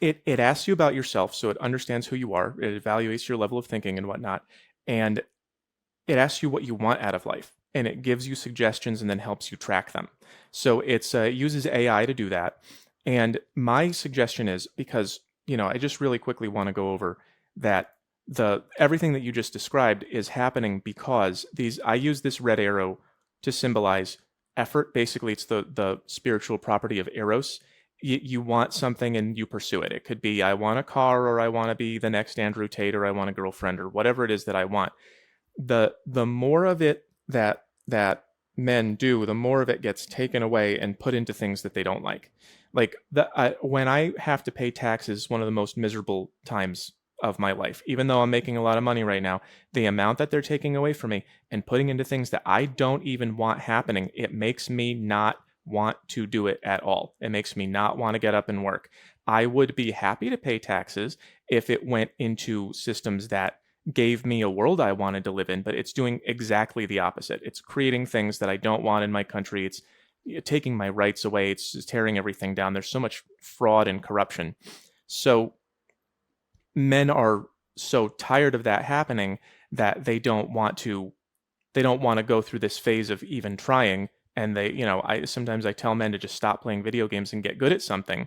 it asks you about yourself, so it understands who you are, it evaluates your level of thinking and whatnot, and it asks you what you want out of life, and it gives you suggestions and then helps you track them. So it uses AI to do that. And my suggestion is, because I just really quickly want to go over that everything that you just described is happening because I use this red arrow to symbolize effort. Basically, it's the spiritual property of eros. You want something and you pursue it. It could be I want a car, or I want to be the next Andrew Tate, or I want a girlfriend, or whatever it is that I want. The more of it that men do, the more of it gets taken away and put into things that they don't like. Like when I have to pay taxes, one of the most miserable times of my life. Even though I'm making a lot of money right now, the amount that they're taking away from me and putting into things that I don't even want happening, it makes me not want to do it at all. It makes me not want to get up and work. I would be happy to pay taxes if it went into systems that gave me a world I wanted to live in, but it's doing exactly the opposite. It's creating things that I don't want in my country. It's taking my rights away. It's just tearing everything down. There's so much fraud and corruption. So men are so tired of that happening that they don't want to go through this phase of even trying. And sometimes I tell men to just stop playing video games and get good at something.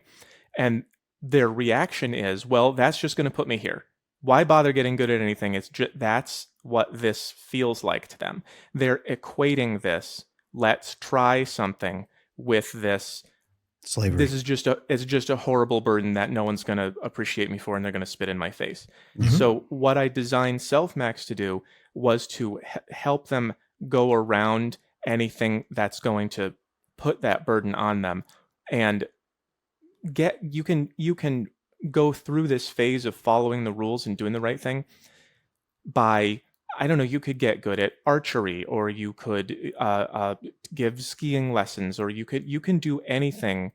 And their reaction is, well, that's just going to put me here. Why bother getting good at anything? That's what this feels like to them. They're equating this, let's try something, with this slavery. This is just a horrible burden that no one's going to appreciate me for, and they're going to spit in my face. Mm-hmm. So what I designed SelfMax to do was to help them go around anything that's going to put that burden on them, and you can go through this phase of following the rules and doing the right thing by, I don't know, you could get good at archery, or you could give skiing lessons, or you can do anything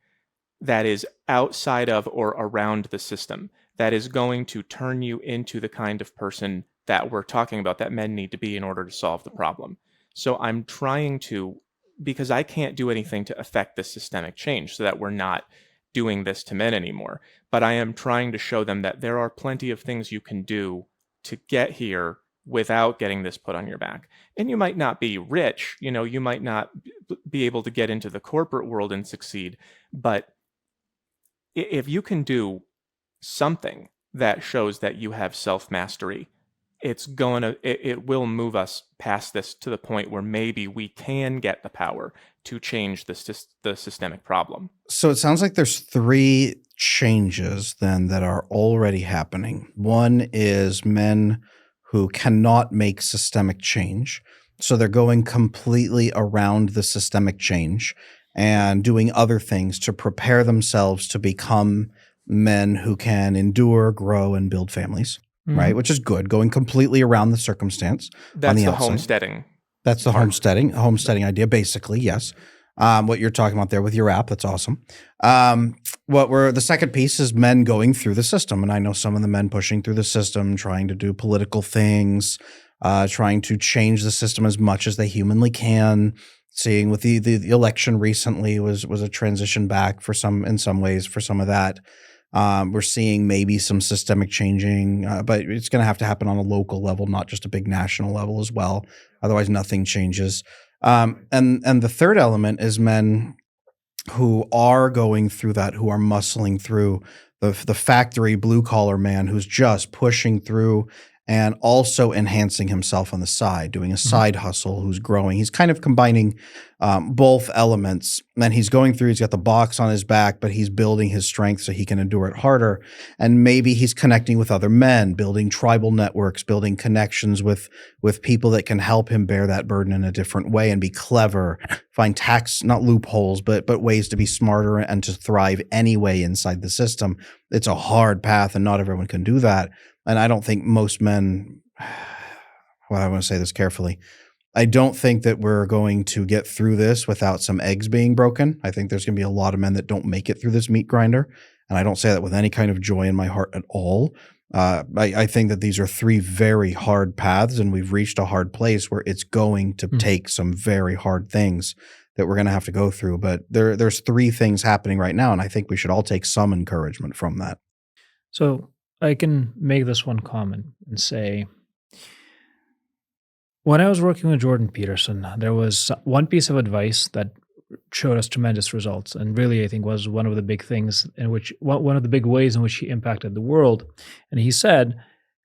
that is outside of or around the system that is going to turn you into the kind of person that we're talking about that men need to be in order to solve the problem. So I'm trying to, because I can't do anything to affect this systemic change so that we're not doing this to men anymore, but I am trying to show them that there are plenty of things you can do to get here without getting this put on your back. And you might not be rich, you might not be able to get into the corporate world and succeed, but if you can do something that shows that you have self-mastery, it will move us past this to the point where maybe we can get the power to change the systemic problem. So it sounds like there's 3 changes then that are already happening. One is men who cannot make systemic change. So they're going completely around the systemic change and doing other things to prepare themselves to become men who can endure, grow, and build families, right? Which is good, going completely around the circumstance. That's the outside. homesteading. That's the homesteading idea, basically, yes. What you're talking about there with your app, that's awesome. The second piece is men going through the system. And I know some of the men pushing through the system, trying to do political things, trying to change the system as much as they humanly can. Seeing with the election recently was a transition back in some ways for some of that. We're seeing maybe some systemic changing, but it's going to have to happen on a local level, not just a big national level as well. Otherwise, nothing changes. And the third element is men who are going through that, who are muscling through the factory blue collar man who's just pushing through and also enhancing himself on the side, doing a side hustle, who's growing. He's kind of combining both elements. And he's going through, he's got the box on his back, but he's building his strength so he can endure it harder. And maybe he's connecting with other men, building tribal networks, building connections with people that can help him bear that burden in a different way and be clever, find not loopholes, but ways to be smarter and to thrive anyway inside the system. It's a hard path and not everyone can do that. And I don't think most men, well, I want to say this carefully. I don't think that we're going to get through this without some eggs being broken. I think there's going to be a lot of men that don't make it through this meat grinder. And I don't say that with any kind of joy in my heart at all. I think that these are 3 very hard paths, and we've reached a hard place where it's going to take some very hard things that we're going to have to go through. But there's 3 things happening right now, and I think we should all take some encouragement from that. So I can make this one comment and say, when I was working with Jordan Peterson, there was one piece of advice that showed us tremendous results, and really I think was one of the big things one of the big ways in which he impacted the world. And he said,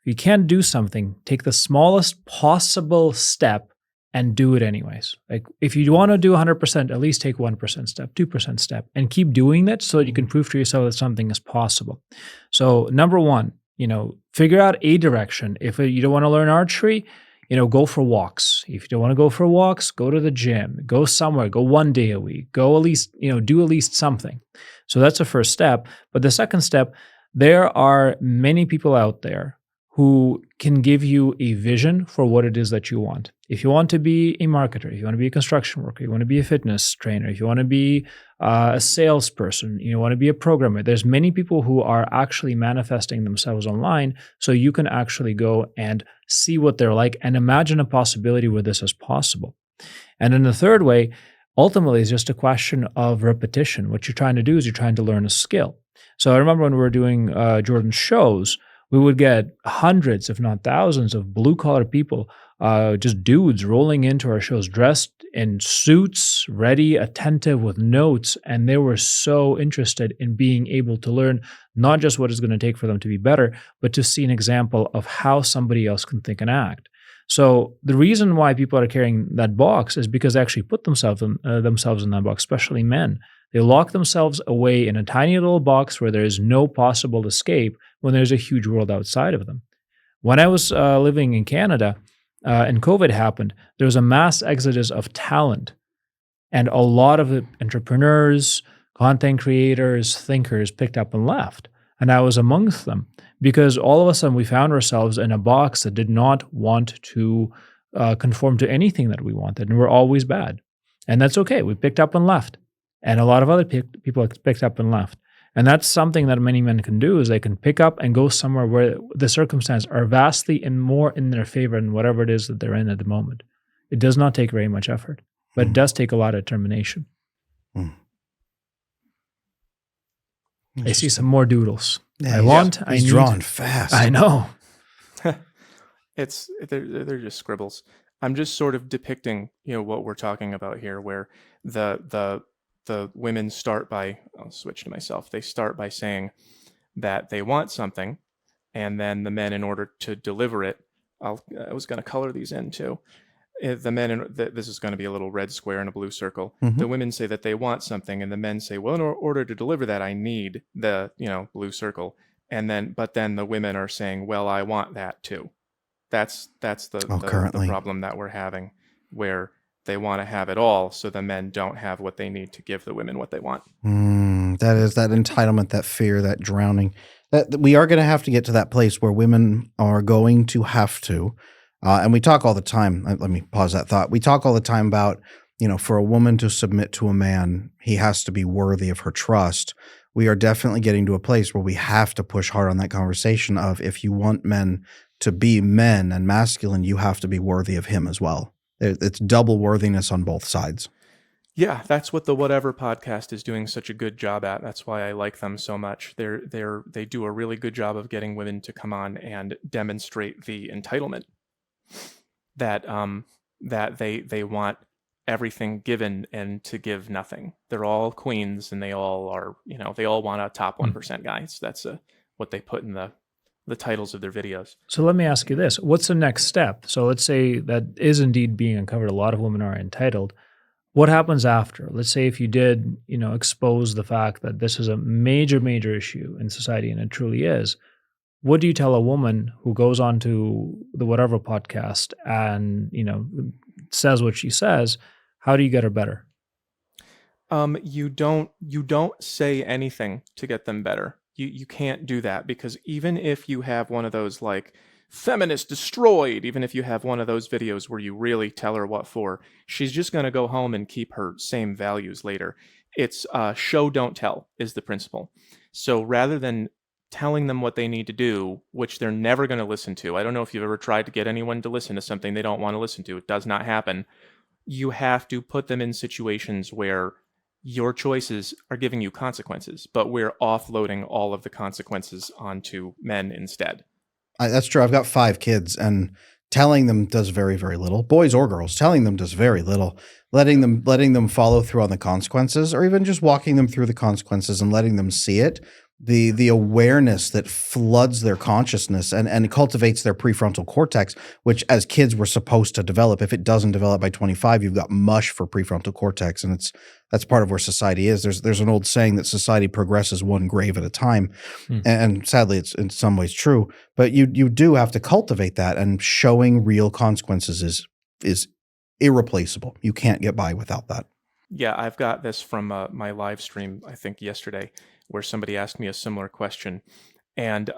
if you can't do something, take the smallest possible step and do it anyways. Like if you want to do 100%, at least take 1% step, 2% step, and keep doing that so that you can prove to yourself that something is possible. So number 1, figure out a direction. If you don't want to learn archery, go for walks. If you don't want to go for walks, go to the gym, go somewhere, go 1 day a week, go at least, do at least something. So that's the first step. But the second step, there are many people out there who can give you a vision for what it is that you want. If you want to be a marketer, if you want to be a construction worker, you want to be a fitness trainer, if you want to be a salesperson, you want to be a programmer, there's many people who are actually manifesting themselves online, so you can actually go and see what they're like and imagine a possibility where this is possible. And then the third way, ultimately, is just a question of repetition. What you're trying to do is you're trying to learn a skill. So I remember when we were doing Jordan's shows, we would get hundreds, if not thousands, of blue-collar people, just dudes rolling into our shows dressed in suits, ready, attentive, with notes, and they were so interested in being able to learn not just what it's going to take for them to be better, but to see an example of how somebody else can think and act. So the reason why people are carrying that box is because they actually put themselves in that box, especially men. They lock themselves away in a tiny little box where there is no possible escape when there's a huge world outside of them. When I was living in Canada and COVID happened, there was a mass exodus of talent. And a lot of entrepreneurs, content creators, thinkers picked up and left. And I was amongst them because all of a sudden we found ourselves in a box that did not want to conform to anything that we wanted. And we're always bad. And that's okay. We picked up and left. And a lot of other people picked up and left. And that's something that many men can do, is they can pick up and go somewhere where the circumstances are vastly and more in their favor than whatever it is that they're in at the moment. It does not take very much effort, but it does take a lot of determination. I see some more doodles. Yeah, he's drawing fast. I know. They're just scribbles. I'm just sort of depicting, what we're talking about here, where the women start by, I'll switch to myself. They start by saying that they want something, and then the men, in order to deliver it, I was going to color these in too. The men, this is going to be a little red square and a blue circle. Mhm. The women say that they want something, and the men say, well, in order to deliver that, I need the, blue circle. But then the women are saying, well, I want that too. That's the Currently. problem that we're having, where they want to have it all, so the men don't have what they need to give the women what they want. That is that entitlement, that fear, that drowning. That we are going to have to get to that place where women are going to have to, and we talk all the time. Let me pause that thought. We talk all the time about, for a woman to submit to a man, he has to be worthy of her trust. We are definitely getting to a place where we have to push hard on that conversation of, if you want men to be men and masculine, you have to be worthy of him as well. It's double worthiness on both sides. Yeah, that's what the Whatever podcast is doing such a good job at. That's why I like them so much. They do a really good job of getting women to come on and demonstrate the entitlement that they want everything given and to give nothing. They're all queens, and they all are, they all want a top 1% guys. That's what they put in the titles of their videos. So let me ask you this. What's the next step? So let's say that is indeed being uncovered. A lot of women are entitled. What happens after? Let's say if you did, expose the fact that this is a major, major issue in society, and it truly is. What do you tell a woman who goes on to the Whatever podcast and, says what she says? How do you get her better? You don't say anything to get them better. You can't do that, because even if you have one of those like feminist destroyed, even if you have one of those videos where you really tell her what for, she's just going to go home and keep her same values later. It's show, don't tell is the principle. So rather than telling them what they need to do, which they're never going to listen to, I don't know if you've ever tried to get anyone to listen to something they don't want to listen to. It does not happen. You have to put them in situations where your choices are giving you consequences, but we're offloading all of the consequences onto men instead. That's true. I've got 5 kids, and telling them does very, very little. Boys or girls, telling them does very little. Letting them follow through on the consequences, or even just walking them through the consequences and letting them see it. The awareness that floods their consciousness and cultivates their prefrontal cortex, which as kids we're supposed to develop. If it doesn't develop by 25, you've got mush for prefrontal cortex, and that's part of where society is. There's an old saying that society progresses one grave at a time, and sadly it's in some ways true. But you do have to cultivate that, and showing real consequences is irreplaceable. You can't get by without that. Yeah, I've got this from my live stream, I think yesterday, where somebody asked me a similar question, and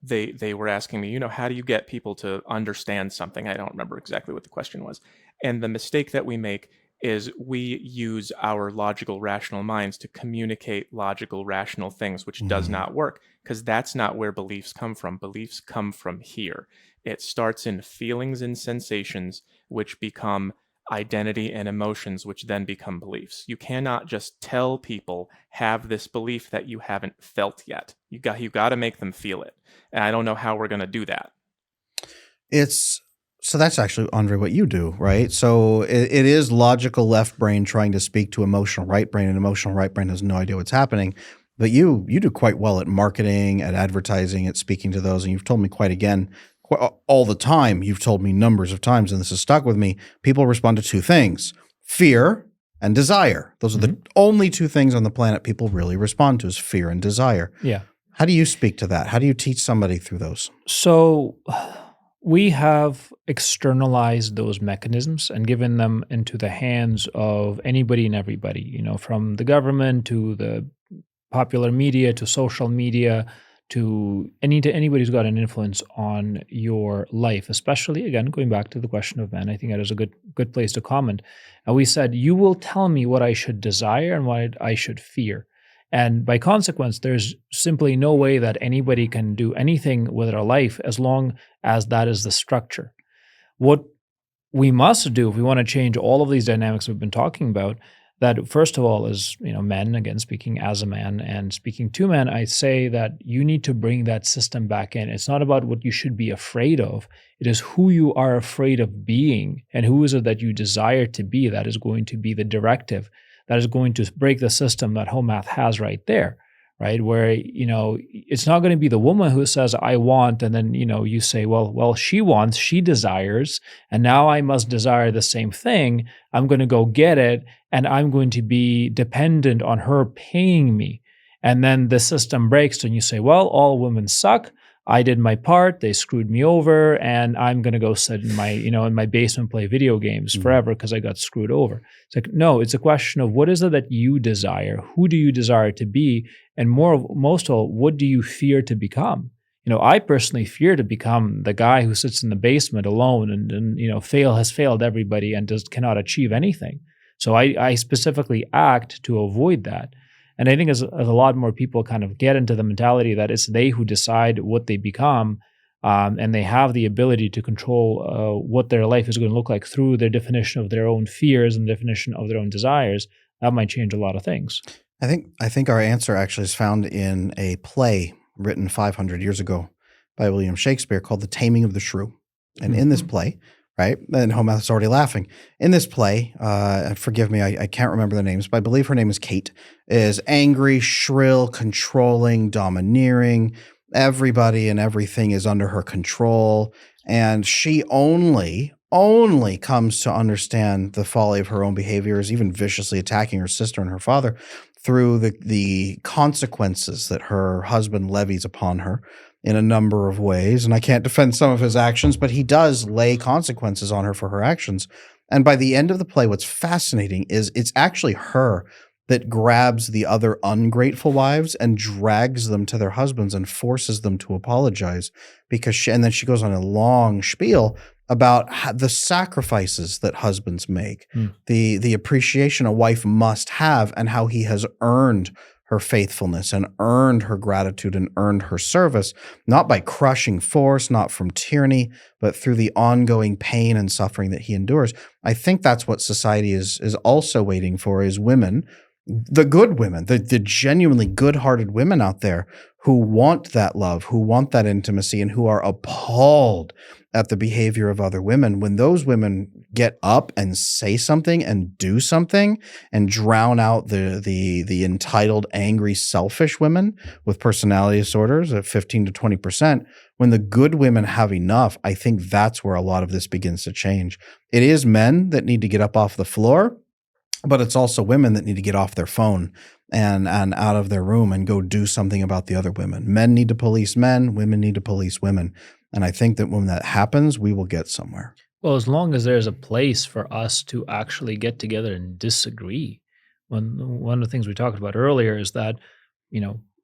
they were asking me, how do you get people to understand something? I don't remember exactly what the question was. And the mistake that we make is we use our logical, rational minds to communicate logical, rational things, which does not work, because that's not where beliefs come from. Beliefs come from here. It starts in feelings and sensations, which become identity and emotions, which then become beliefs. You cannot just tell people, have this belief that you haven't felt yet. You got to make them feel it. And I don't know how we're going to do that. So that's actually, Andre, what you do, right? So it is logical left brain trying to speak to emotional right brain, and emotional right brain has no idea what's happening. But you do quite well at marketing, at advertising, at speaking to those. And you've told me all the time, you've told me numbers of times, and this has stuck with me, people respond to 2 things: fear and desire. Those are the only 2 things on the planet people really respond to, is fear and desire. Yeah. How do you speak to that? How do you teach somebody through those? So we have externalized those mechanisms and given them into the hands of anybody and everybody, from the government to the popular media to social media to anybody who's got an influence on your life, especially, again, going back to the question of men. I think that is a good place to comment. And we said, you will tell me what I should desire and what I should fear. And by consequence, there's simply no way that anybody can do anything with their life as long as that is the structure. What we must do if we want to change all of these dynamics we've been talking about, that first of all is, men, again, speaking as a man and speaking to men, I say that you need to bring that system back in. It's not about what you should be afraid of. It is who you are afraid of being, and who is it that you desire to be that is going to be the directive, that is going to break the system that Hoe Math has right there, right? Where, it's not going to be the woman who says, I want, and then, you say, well, she wants, she desires, and now I must desire the same thing. I'm going to go get it, and I'm going to be dependent on her paying me. And then the system breaks, and you say, well, all women suck. I did my part. They screwed me over, and I'm going to go sit in my, in my basement, play video games forever because I got screwed over. It's like, no, it's a question of what is it that you desire? Who do you desire to be? And most of all, what do you fear to become? I personally fear to become the guy who sits in the basement alone and has failed everybody and cannot achieve anything. So I specifically act to avoid that. And I think as a lot more people kind of get into the mentality that it's they who decide what they become, and they have the ability to control what their life is going to look like through their definition of their own fears and definition of their own desires, that might change a lot of things. I think our answer actually is found in a play written 500 years ago by William Shakespeare called The Taming of the Shrew. And in this play, right, and Hoe Math is already laughing. In this play, forgive me, I can't remember the names, but I believe her name is Kate, is angry, shrill, controlling, domineering. Everybody and everything is under her control. And she only comes to understand the folly of her own behaviors, even viciously attacking her sister and her father, through the consequences that her husband levies upon her in a number of ways. And I can't defend some of his actions, but he does lay consequences on her for her actions. And by the end of the play, what's fascinating is it's actually her that grabs the other ungrateful wives and drags them to their husbands and forces them to apologize and then she goes on a long spiel about the sacrifices that husbands make, the appreciation a wife must have, and how he has earned her faithfulness and earned her gratitude and earned her service, not by crushing force, not from tyranny, but through the ongoing pain and suffering that he endures. I think that's what society is also waiting for, is women, the good women, the genuinely good-hearted women out there who want that love, who want that intimacy, and who are appalled at the behavior of other women. When those women get up and say something and do something and drown out the entitled, angry, selfish women with personality disorders at 15 to 20%, when the good women have enough, I think that's where a lot of this begins to change. It is men that need to get up off the floor, but it's also women that need to get off their phone and out of their room and go do something about the other women. Men need to police men, women need to police women. And I think that when that happens, we will get somewhere. Well, as long as there's a place for us to actually get together and disagree. One of the things we talked about earlier is that,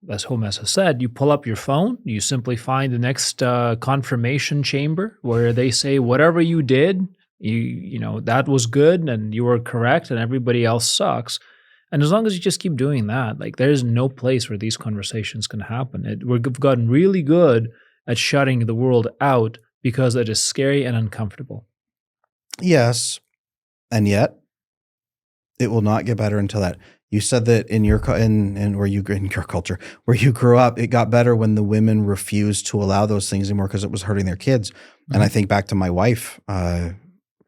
as Hoe Math has said, you pull up your phone, you simply find the next confirmation chamber where they say whatever you did, that was good and you were correct and everybody else sucks. And as long as you just keep doing that, there's no place where these conversations can happen. We've gotten really good at shutting the world out because it is scary and uncomfortable. Yes, and yet it will not get better until that. You said that in your culture, where you grew up, it got better when the women refused to allow those things anymore because it was hurting their kids. Mm-hmm. And I think back to my wife.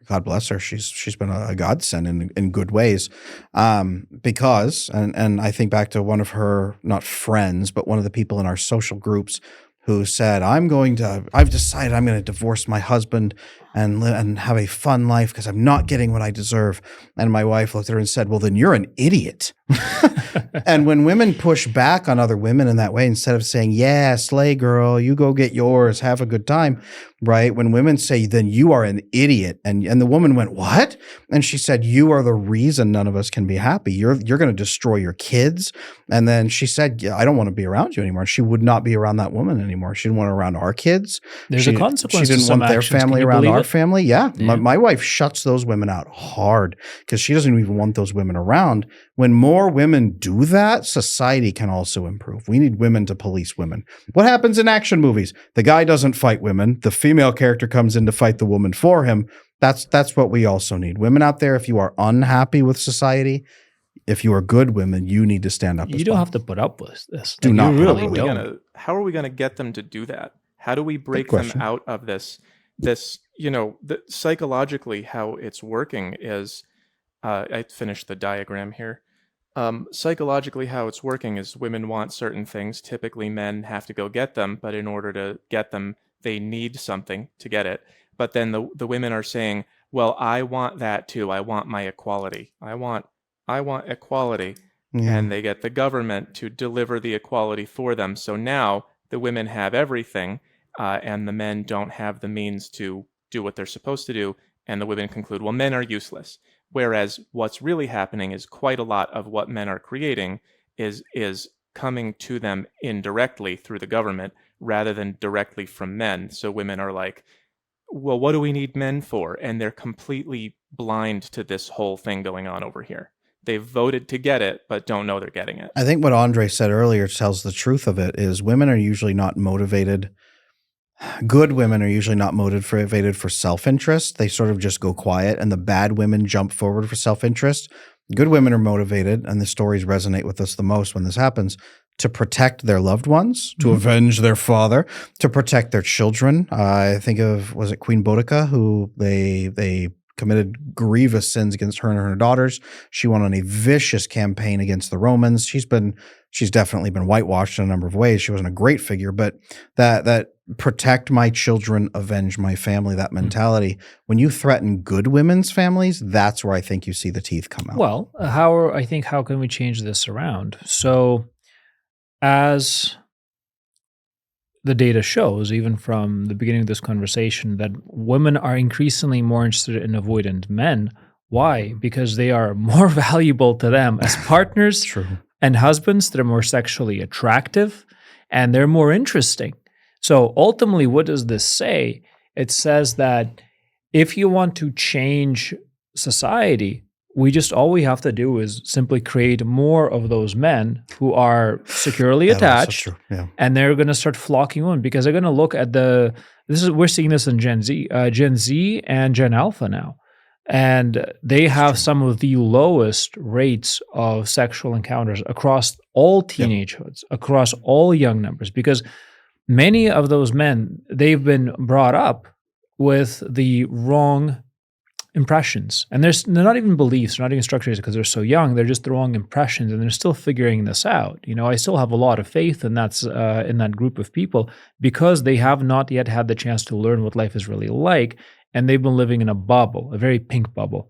God bless her. She's been a godsend in good ways, because I think back to one of her, not friends, but one of the people in our social groups who said, I've decided I'm going to divorce my husband and have a fun life because I'm not getting what I deserve. And my wife looked at her and said, well, then you're an idiot. And when women push back on other women in that way, instead of saying, yeah, slay girl, you go get yours, have a good time, right? When women say, then you are an idiot. And the woman went, what? And she said, you are the reason none of us can be happy. You're going to destroy your kids. And then she said, yeah, I don't want to be around you anymore. She would not be around that woman anymore. She didn't want her around our kids. There's a consequence. She didn't want their family around our family. Yeah. My wife shuts those women out hard because she doesn't even want those women around. When more women do that, society can also improve. We need women to police women. What happens in action movies? The guy doesn't fight women. The female character comes in to fight the woman for him. That's what we also need. Women out there, if you are unhappy with society, if you are good women, you need to stand up. You as don't well. have to put up with this. Do Like, not you put up really with it. don't. How are we gonna get them to do that? How do we break them question. out of this? Psychologically, how it's working is, I finished the diagram here. Psychologically, how it's working is women want certain things. Typically, men have to go get them, but in order to get them, they need something to get it. But then the women are saying, "Well, I want that too. I want my equality. I want equality." Yeah. And they get the government to deliver the equality for them. So now the women have everything, and the men don't have the means to do what they're supposed to do. And the women conclude, well, men are useless. Whereas what's really happening is quite a lot of what men are creating is coming to them indirectly through the government rather than directly from men. So women are like, well, what do we need men for? And they're completely blind to this whole thing going on over here. They've voted to get it, but don't know they're getting it. I think what Andre said earlier tells the truth of it is women are usually not motivated. Good women are usually not motivated for self-interest. They sort of just go quiet, and the bad women jump forward for self-interest. Good women are motivated, and the stories resonate with us the most when this happens, to protect their loved ones, to avenge their father, to protect their children. I think of, was it Queen Boudica, who they committed grievous sins against her and her daughters. She went on a vicious campaign against the Romans. She's definitely been whitewashed in a number of ways. She wasn't a great figure, but that protect my children, avenge my family, that mentality. When you threaten good women's families, that's where I think you see the teeth come out. Well, how can we change this around? So, as the data shows, even from the beginning of this conversation, that women are increasingly more interested in avoidant men. Why? Because they are more valuable to them as partners True. and husbands. They're more sexually attractive and they're more interesting. So ultimately, what does this say? It says that if you want to change society, all we have to do is simply create more of those men who are securely attached, and they're going to start flocking on because they're going to look at we're seeing this in Gen Z and Gen Alpha now. And they have some of the lowest rates of sexual encounters across all teenagehoods, across all young numbers, because many of those men, they've been brought up with the wrong impressions. And they're not even beliefs, they're not even structures because they're so young, they're just the wrong impressions and they're still figuring this out. I still have a lot of faith in that group of people because they have not yet had the chance to learn what life is really like. And they've been living in a bubble, a very pink bubble.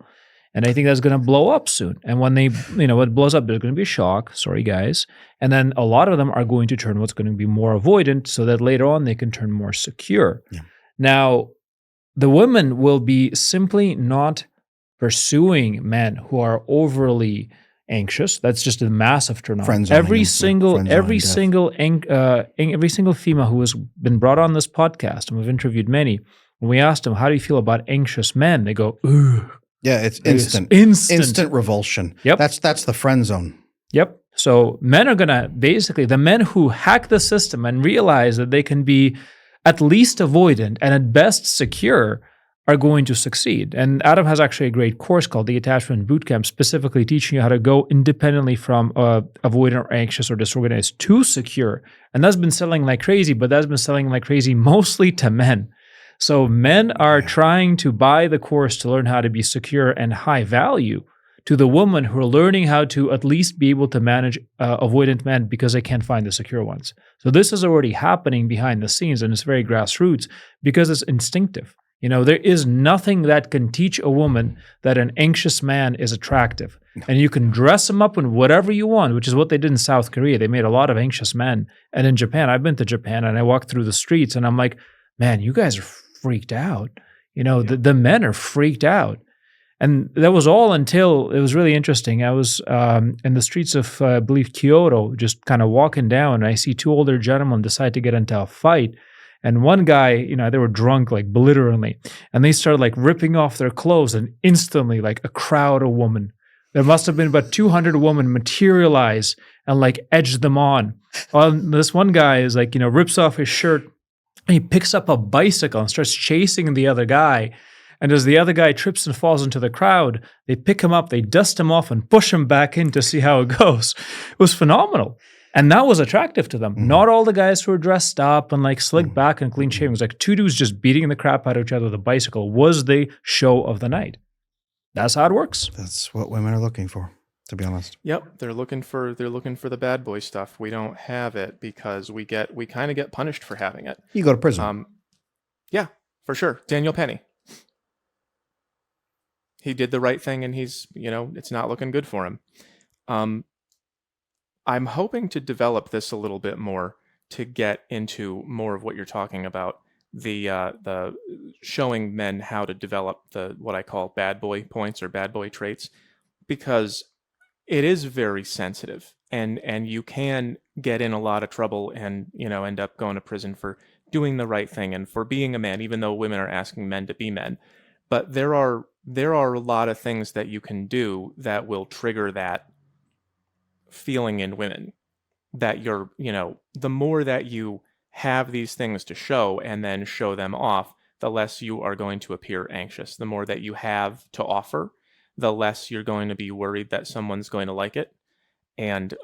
And I think that's going to blow up soon. And when it blows up, there's going to be a shock. Sorry, guys. And then a lot of them are going to turn what's going to be more avoidant so that later on they can turn more secure. Yeah. Now, the women will be simply not pursuing men who are overly anxious. That's just a massive turnoff. Every single female who has been brought on this podcast, and we've interviewed many, when we asked them, how do you feel about anxious men? They go, ugh. Yeah, it's instant revulsion. Yep. That's the friend zone. Yep. So men are going to the men who hack the system and realize that they can be at least avoidant and at best secure are going to succeed. And Adam has actually a great course called the Attachment Bootcamp, specifically teaching you how to go independently from avoidant or anxious or disorganized to secure. And that's been selling like crazy, but that's been selling like crazy mostly to men. So men are trying to buy the course to learn how to be secure and high value to the women who are learning how to at least be able to manage avoidant men because they can't find the secure ones. So this is already happening behind the scenes and it's very grassroots because it's instinctive. There is nothing that can teach a woman that an anxious man is attractive. And you can dress him up in whatever you want, which is what they did in South Korea. They made a lot of anxious men. And in Japan, I've been to Japan and I walk through the streets and I'm like, man, you guys are freaked out. The men are freaked out. And that was all until it was really interesting. I was in the streets of, I believe, Kyoto, just kind of walking down, and I see two older gentlemen decide to get into a fight. And one guy, they were drunk, like belligerently, and they started like ripping off their clothes, and instantly, like a crowd of women. There must have been about 200 women materialize and like edge them on. Well, this one guy is like, rips off his shirt, and he picks up a bicycle and starts chasing the other guy. And as the other guy trips and falls into the crowd, they pick him up, they dust him off, and push him back in to see how it goes. It was phenomenal. And that was attractive to them. Not all the guys who were dressed up and like slicked back and clean shaven. It was like two dudes just beating the crap out of each other with a bicycle was the show of the night. That's how it works. That's what women are looking for, to be honest. Yep, they're looking for the bad boy stuff. We don't have it because we kind of get punished for having it. You go to prison. Yeah, for sure. Daniel Penny. He did the right thing, and he's, it's not looking good for him. I'm hoping to develop this a little bit more to get into more of what you're talking about, the showing men how to develop what I call bad boy points or bad boy traits, because it is very sensitive, and you can get in a lot of trouble and end up going to prison for doing the right thing and for being a man, even though women are asking men to be men. But there are a lot of things that you can do that will trigger that feeling in women, that you're, the more that you have these things to show and then show them off, the less you are going to appear anxious. The more that you have to offer, the less you're going to be worried that someone's going to like it. And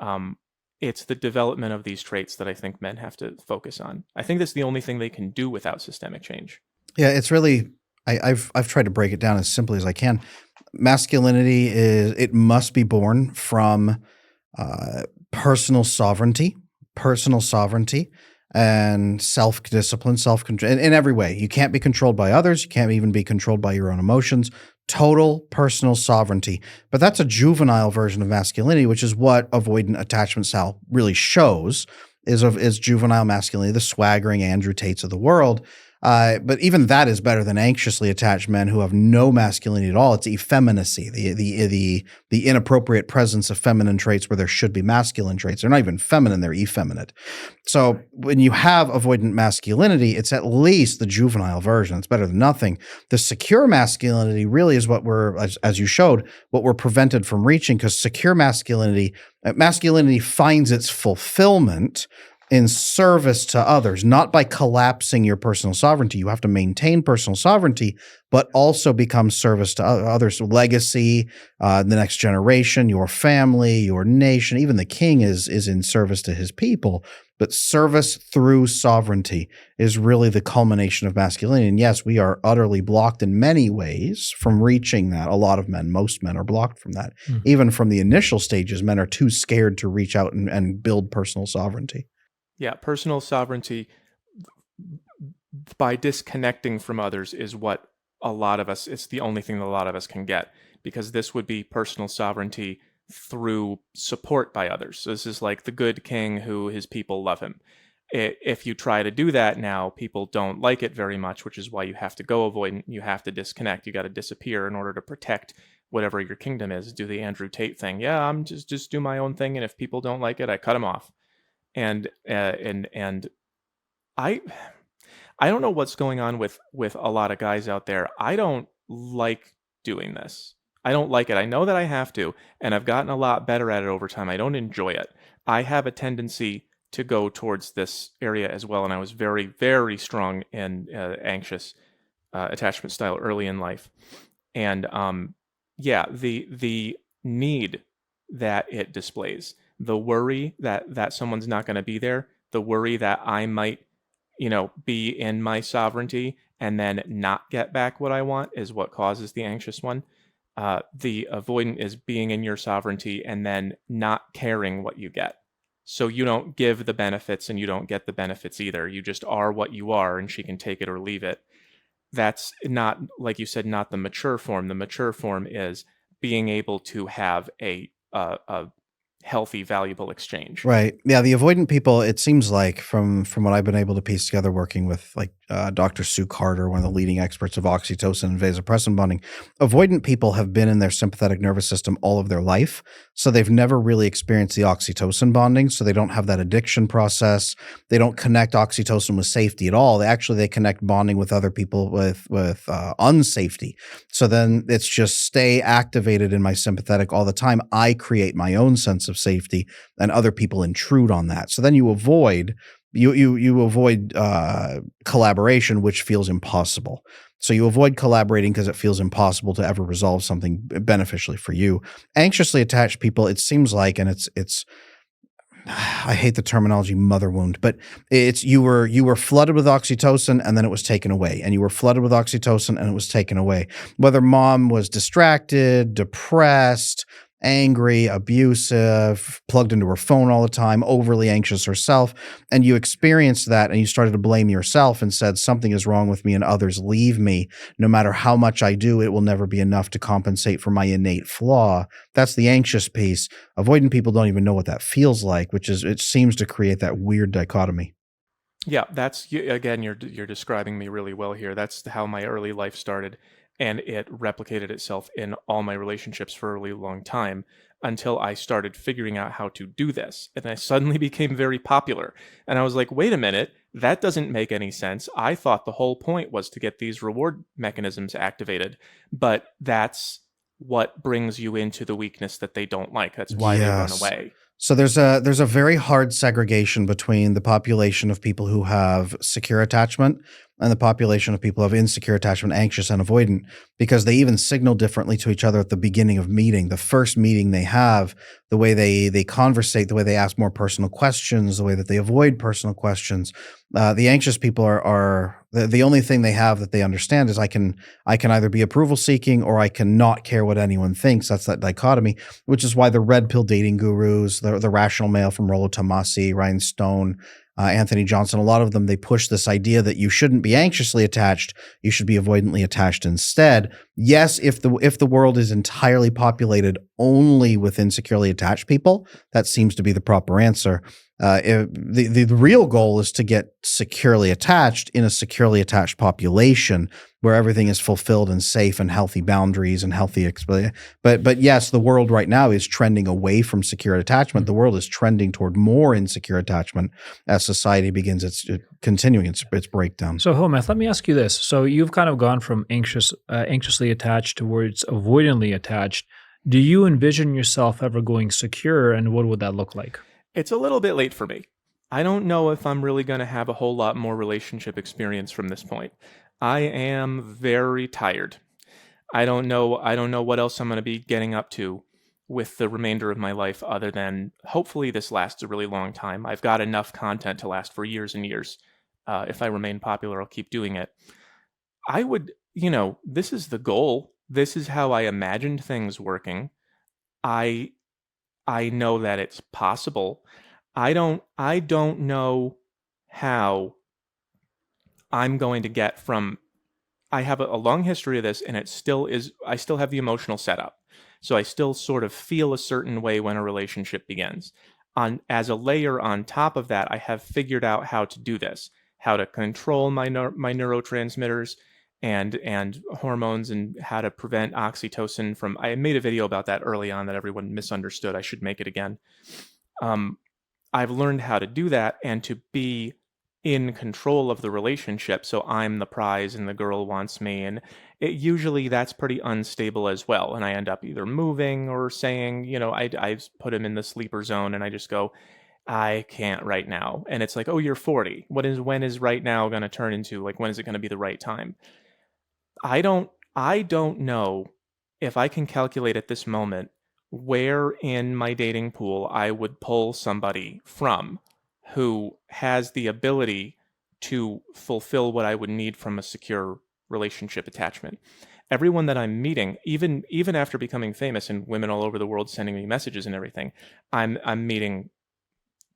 it's the development of these traits that I think men have to focus on. I think that's the only thing they can do without systemic change. Yeah, it's really, I've tried to break it down as simply as I can. Masculinity it must be born from personal sovereignty and self-discipline, self-control in every way. You can't be controlled by others. You can't even be controlled by your own emotions. Total personal sovereignty. But that's a juvenile version of masculinity, which is what avoidant attachment style really shows, is juvenile masculinity, the swaggering Andrew Tates of the world. But even that is better than anxiously attached men who have no masculinity at all. It's effeminacy, the inappropriate presence of feminine traits where there should be masculine traits. They're not even feminine, they're effeminate. So when you have avoidant masculinity, it's at least the juvenile version. It's better than nothing. The secure masculinity really is what as you showed, what we're prevented from reaching, because secure masculinity finds its fulfillment in service to others, not by collapsing your personal sovereignty. You have to maintain personal sovereignty, but also become service to others. Legacy, the next generation, your family, your nation, even the king is in service to his people. But service through sovereignty is really the culmination of masculinity. And yes, we are utterly blocked in many ways from reaching that. A lot of men, most men are blocked from that. Even from the initial stages, men are too scared to reach out and build personal sovereignty. Yeah, personal sovereignty by disconnecting from others is what a lot of us, it's the only thing that a lot of us can get, because this would be personal sovereignty through support by others. So this is like the good king who his people love him. If you try to do that now, people don't like it very much, which is why you have to go avoidant. You have to disconnect. You got to disappear in order to protect whatever your kingdom is. Do the Andrew Tate thing. Yeah, I'm just do my own thing, and if people don't like it, I cut them off. And I don't know what's going on with a lot of guys out there. I don't like doing this. I don't like it. I know that I have to, and I've gotten a lot better at it over time. I don't enjoy it. I have a tendency to go towards this area as well, and I was very, very strong in anxious attachment style early in life. And the need that it displays, the worry that someone's not going to be there, the worry that I might, be in my sovereignty and then not get back what I want is what causes the anxious one. The avoidant is being in your sovereignty and then not caring what you get. So you don't give the benefits and you don't get the benefits either. You just are what you are, and she can take it or leave it. That's not, like you said, not the mature form. The mature form is being able to have a healthy, valuable exchange. Right. Yeah. The avoidant people, it seems like from what I've been able to piece together working with Dr. Sue Carter, one of the leading experts of oxytocin and vasopressin bonding, avoidant people have been in their sympathetic nervous system all of their life. So they've never really experienced the oxytocin bonding. So they don't have that addiction process. They don't connect oxytocin with safety at all. They connect bonding with other people with unsafety. So then it's just stay activated in my sympathetic all the time. I create my own sense of safety and other people intrude on that. So then you avoid you avoid collaboration, which feels impossible. So you avoid collaborating because it feels impossible to ever resolve something beneficially for you. Anxiously attached people, it seems like, and it's I hate the terminology mother wound, but it's you were flooded with oxytocin and then it was taken away, and you were flooded with oxytocin and it was taken away. Whether mom was distracted, depressed, angry, abusive, plugged into her phone all the time, overly anxious herself, and you experienced that and you started to blame yourself and said something is wrong with me and others leave me. No matter how much I do, it will never be enough to compensate for my innate flaw. That's the anxious piece. Avoidant people don't even know what that feels like, which is, it seems to create that weird dichotomy. Yeah, again, you're describing me really well here. That's how my early life started, and it replicated itself in all my relationships for a really long time until I started figuring out how to do this. And I suddenly became very popular. And I was like, wait a minute, that doesn't make any sense. I thought the whole point was to get these reward mechanisms activated, but that's what brings you into the weakness that they don't like. That's why they run Yes. away. So there's a very hard segregation between the population of people who have secure attachment and the population of people who have insecure attachment, anxious and avoidant, because they even signal differently to each other at the beginning of meeting. The first meeting they have, the way they conversate, the way they ask more personal questions, the way that they avoid personal questions. The anxious people are the only thing they have that they understand is I can either be approval seeking or I can not care what anyone thinks. That's that dichotomy, which is why the red pill dating gurus, the rational male from Rollo Tomassi, Ryan Stone, Anthony Johnson, a lot of them, they push this idea that you shouldn't be anxiously attached, you should be avoidantly attached instead. Yes, if the world is entirely populated only with insecurely attached people, that seems to be the proper answer. The real goal is to get securely attached in a securely attached population where everything is fulfilled and safe and healthy boundaries and healthy. But yes, the world right now is trending away from secure attachment. The world is trending toward more insecure attachment as society begins its breakdown. So, Hoe Math, let me ask you this. So, you've kind of gone from anxiously attached towards avoidantly attached. Do you envision yourself ever going secure, and what would that look like? It's a little bit late for me. I don't know if I'm really going to have a whole lot more relationship experience from this point. I am very tired. I don't know what else I'm going to be getting up to with the remainder of my life other than hopefully this lasts a really long time. I've got enough content to last for years and years. If I remain popular, I'll keep doing it. I would, this is the goal. This is how I imagined things working. I know that it's possible. I don't know how I'm going to get from. I have a long history of this, and I still have the emotional setup. So I still sort of feel a certain way when a relationship begins. As a layer on top of that, I have figured out how to do this, how to control my neurotransmitters and hormones, and how to prevent oxytocin from. I made a video about that early on that everyone misunderstood. I should make it again. I've learned how to do that and to be in control of the relationship. So I'm the prize and the girl wants me. And usually that's pretty unstable as well. And I end up either moving or saying, I put him in the sleeper zone and I just go, I can't right now. And it's like, oh, you're 40. When is right now going to turn into, like, when is it going to be the right time? I don't know if I can calculate at this moment where in my dating pool I would pull somebody from who has the ability to fulfill what I would need from a secure relationship attachment. Everyone that I'm meeting, even after becoming famous and women all over the world sending me messages and everything, I'm meeting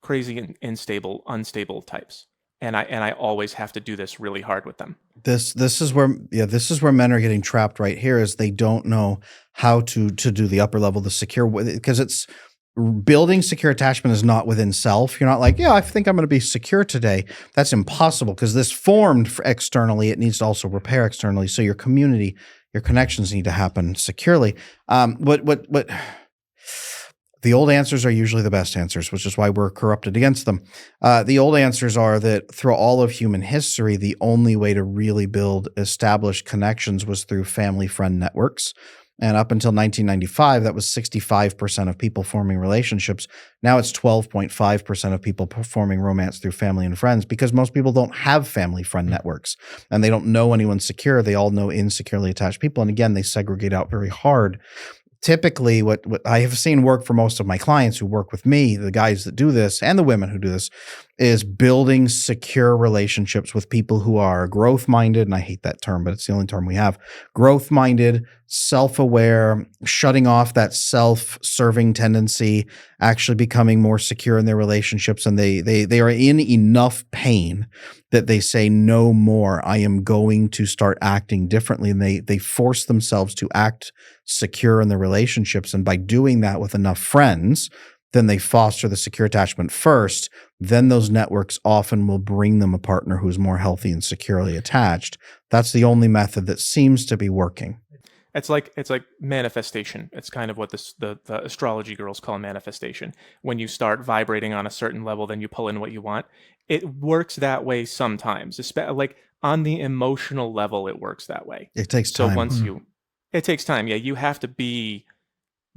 crazy and unstable types. And I always have to do this really hard with them. This is where men are getting trapped right here, is they don't know how to do the upper level, the secure, because it's building secure attachment is not within self. You're not like, yeah, I think I'm going to be secure today. That's impossible because this formed externally. It needs to also repair externally. So your community, your connections need to happen securely. What the old answers are usually the best answers, which is why we're corrupted against them. The old answers are that through all of human history, the only way to really build established connections was through family friend networks. And up until 1995, that was 65% of people forming relationships. Now it's 12.5% of people performing romance through family and friends, because most people don't have family friend networks and they don't know anyone secure. They all know insecurely attached people. And again, they segregate out very hard. Typically, what I have seen work for most of my clients who work with me, the guys that do this and the women who do this, is building secure relationships with people who are growth-minded, and I hate that term, but it's the only term we have, growth-minded, self-aware, shutting off that self-serving tendency, actually becoming more secure in their relationships, and they are in enough pain that they say, no more, I am going to start acting differently, and they force themselves to act secure in their relationships, and by doing that with enough friends, then they foster the secure attachment first. Then those networks often will bring them a partner who's more healthy and securely attached. That's the only method that seems to be working. It's like manifestation. It's kind of what the astrology girls call manifestation. When you start vibrating on a certain level, then you pull in what you want. It works that way sometimes. Like on the emotional level, it works that way. It takes time. So it takes time. Yeah, you have to be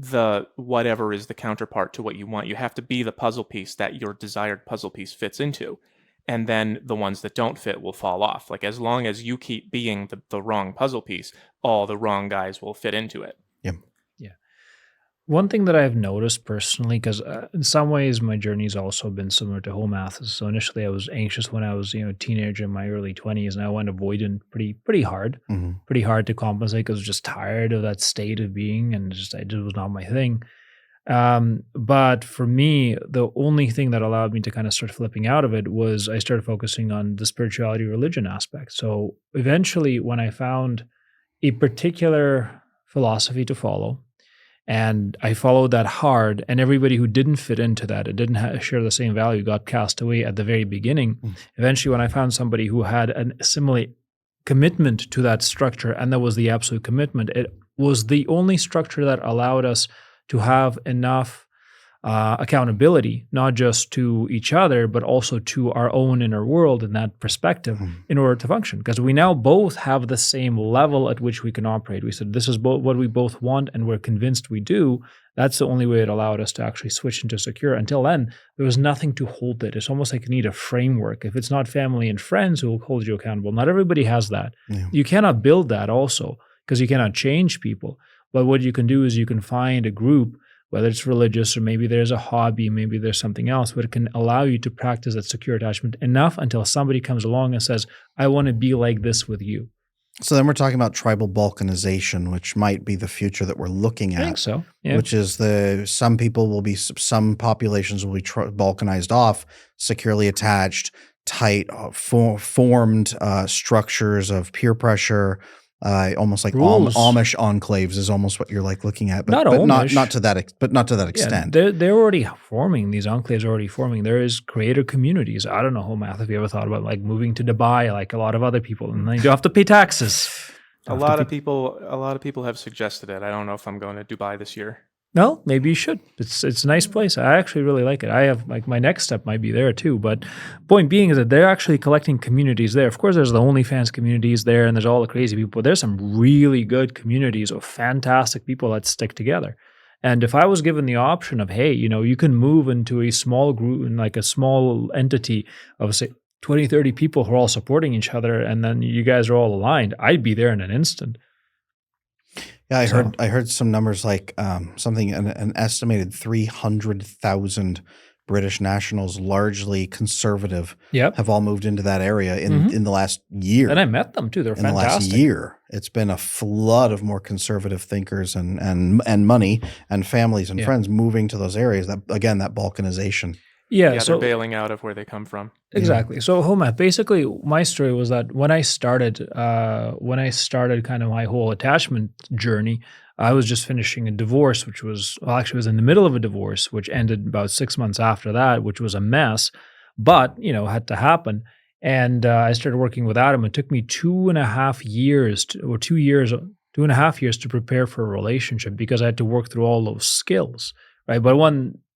the whatever is the counterpart to what you want. You have to be the puzzle piece that your desired puzzle piece fits into. And then the ones that don't fit will fall off. Like as long as you keep being the wrong puzzle piece, all the wrong guys will fit into it. Yeah. Yeah. One thing that I've noticed personally, because in some ways my journey's also been similar to Hoe Math. So initially I was anxious when I was, a teenager in my early 20s, and I went avoidant pretty hard, pretty hard to compensate because I was just tired of that state of being, and it was not my thing. But for me, the only thing that allowed me to kind of start flipping out of it was I started focusing on the spirituality religion aspect. So eventually when I found a particular philosophy to follow, and I followed that hard, and everybody who didn't fit into that, it didn't share the same value, got cast away at the very beginning. Eventually, when I found somebody who had a similar commitment to that structure, and that was the absolute commitment, it was the only structure that allowed us to have enough accountability, not just to each other, but also to our own inner world in that perspective in order to function. Because we now both have the same level at which we can operate. We said, this is what we both want, and we're convinced we do. That's the only way it allowed us to actually switch into secure. Until then, there was nothing to hold it. It's almost like you need a framework. If it's not family and friends who will hold you accountable, not everybody has that. Yeah. You cannot build that also, because you cannot change people. But what you can do is you can find a group, whether it's religious or maybe there's a hobby, maybe there's something else, but it can allow you to practice that secure attachment enough until somebody comes along and says, I want to be like this with you. So then we're talking about tribal balkanization, which might be the future that we're looking at. I think so. Yeah. Which is some populations will be balkanized off, securely attached, tight, formed structures of peer pressure, almost like Amish enclaves is almost what you're like looking at, but not to that extent. They're already forming. These enclaves are already forming. There is creator communities. I don't know, Hoe Math, if you ever thought about like moving to Dubai, like a lot of other people, and then you have to pay taxes. A lot of people have suggested it. I don't know if I'm going to Dubai this year. No, maybe you should. It's a nice place. I actually really like it. I have my next step might be there too. But point being is that they're actually collecting communities there. Of course, there's the OnlyFans communities there, and there's all the crazy people. But there's some really good communities of fantastic people that stick together. And if I was given the option of, hey, you can move into a small group, in like a small entity of say 20, 30 people who are all supporting each other, and then you guys are all aligned, I'd be there in an instant. Yeah, I heard some numbers like an estimated 300,000 British nationals, largely conservative, have all moved into that area in the last year. And I met them too. They're fantastic. In the last year, it's been a flood of more conservative thinkers and money and families and friends moving to those areas. That balkanization. Yeah, they're bailing out of where they come from. Exactly. Yeah. So Hoe Math, basically my story was that when I started kind of my whole attachment journey, I was just finishing a divorce, which was in the middle of a divorce, which ended about 6 months after that, which was a mess, but had to happen. And I started working with Adam. It took me 2.5 years to prepare for a relationship because I had to work through all those skills, right? But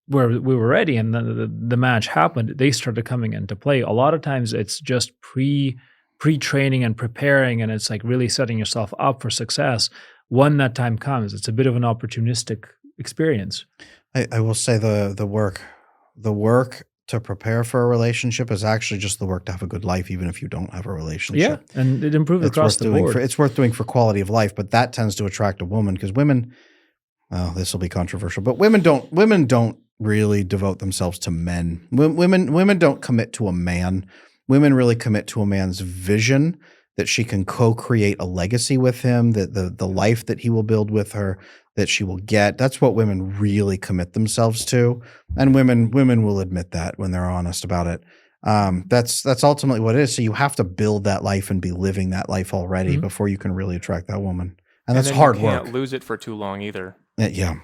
where we were ready and the match happened, they started coming into play. A lot of times it's just pre-training and preparing, and it's like really setting yourself up for success. when that time comes. It's a bit of an opportunistic experience. I will say the work to prepare for a relationship is actually just the work to have a good life, even if you don't have a Yeah, relationship. and it improves It's across worth the doing board. it's worth doing for quality of life, but that tends to attract a woman because women, oh, this will be controversial, but women don't really devote themselves to men. Women don't commit to a man. Women really commit to a man's vision that she can co-create a legacy with him, that the life that he will build with her, that she will get. That's what women really commit themselves to. And women will admit that when they're honest about it. That's ultimately what it is. So you have to build that life and be living that life already Mhm. before you can really attract that woman. And And that's then hard you can't work. lose it for too long either. Yeah.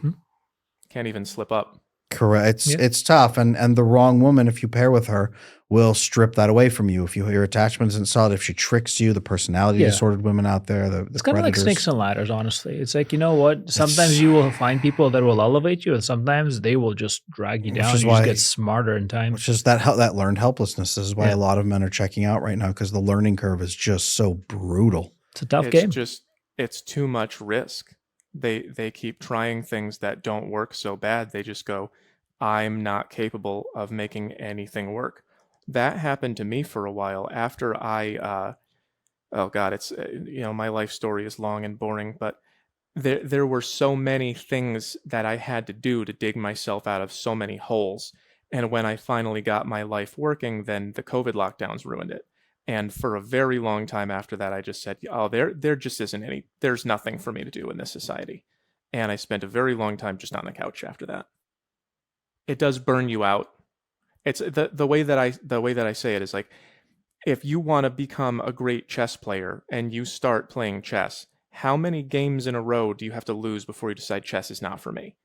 Can't even slip up. Correct. Yeah. It's tough, and the wrong woman, if you pair with her, will strip that away from you. If your attachment isn't solid, if she tricks you, the personality Yeah. disordered women out there, the It's kind of like predators. snakes and ladders, honestly. It's like, you know what? Sometimes you will find people that will elevate you, and sometimes they will just drag you Which down. is You just why- get smarter in time. Which is that learned helplessness. This is why Yeah. a lot of men are checking out right now because the learning curve is just so brutal. It's a tough It's game. just it's too much risk. They keep trying things that don't work so bad. They just go, I'm not capable of making anything work. That happened to me for a while after I oh god, it's my life story is long and boring, but there were so many things that I had to do to dig myself out of so many holes. And when I finally got my life working, then the COVID lockdowns ruined it. And for a very long time after that, I just said, "Oh, there just isn't there's nothing for me to do in this society." And I spent a very long time just on the couch after that. It does burn you out. It's the way that I say it is like, if you want to become a great chess player and you start playing chess, how many games in a row do you have to lose before you decide chess is not for me?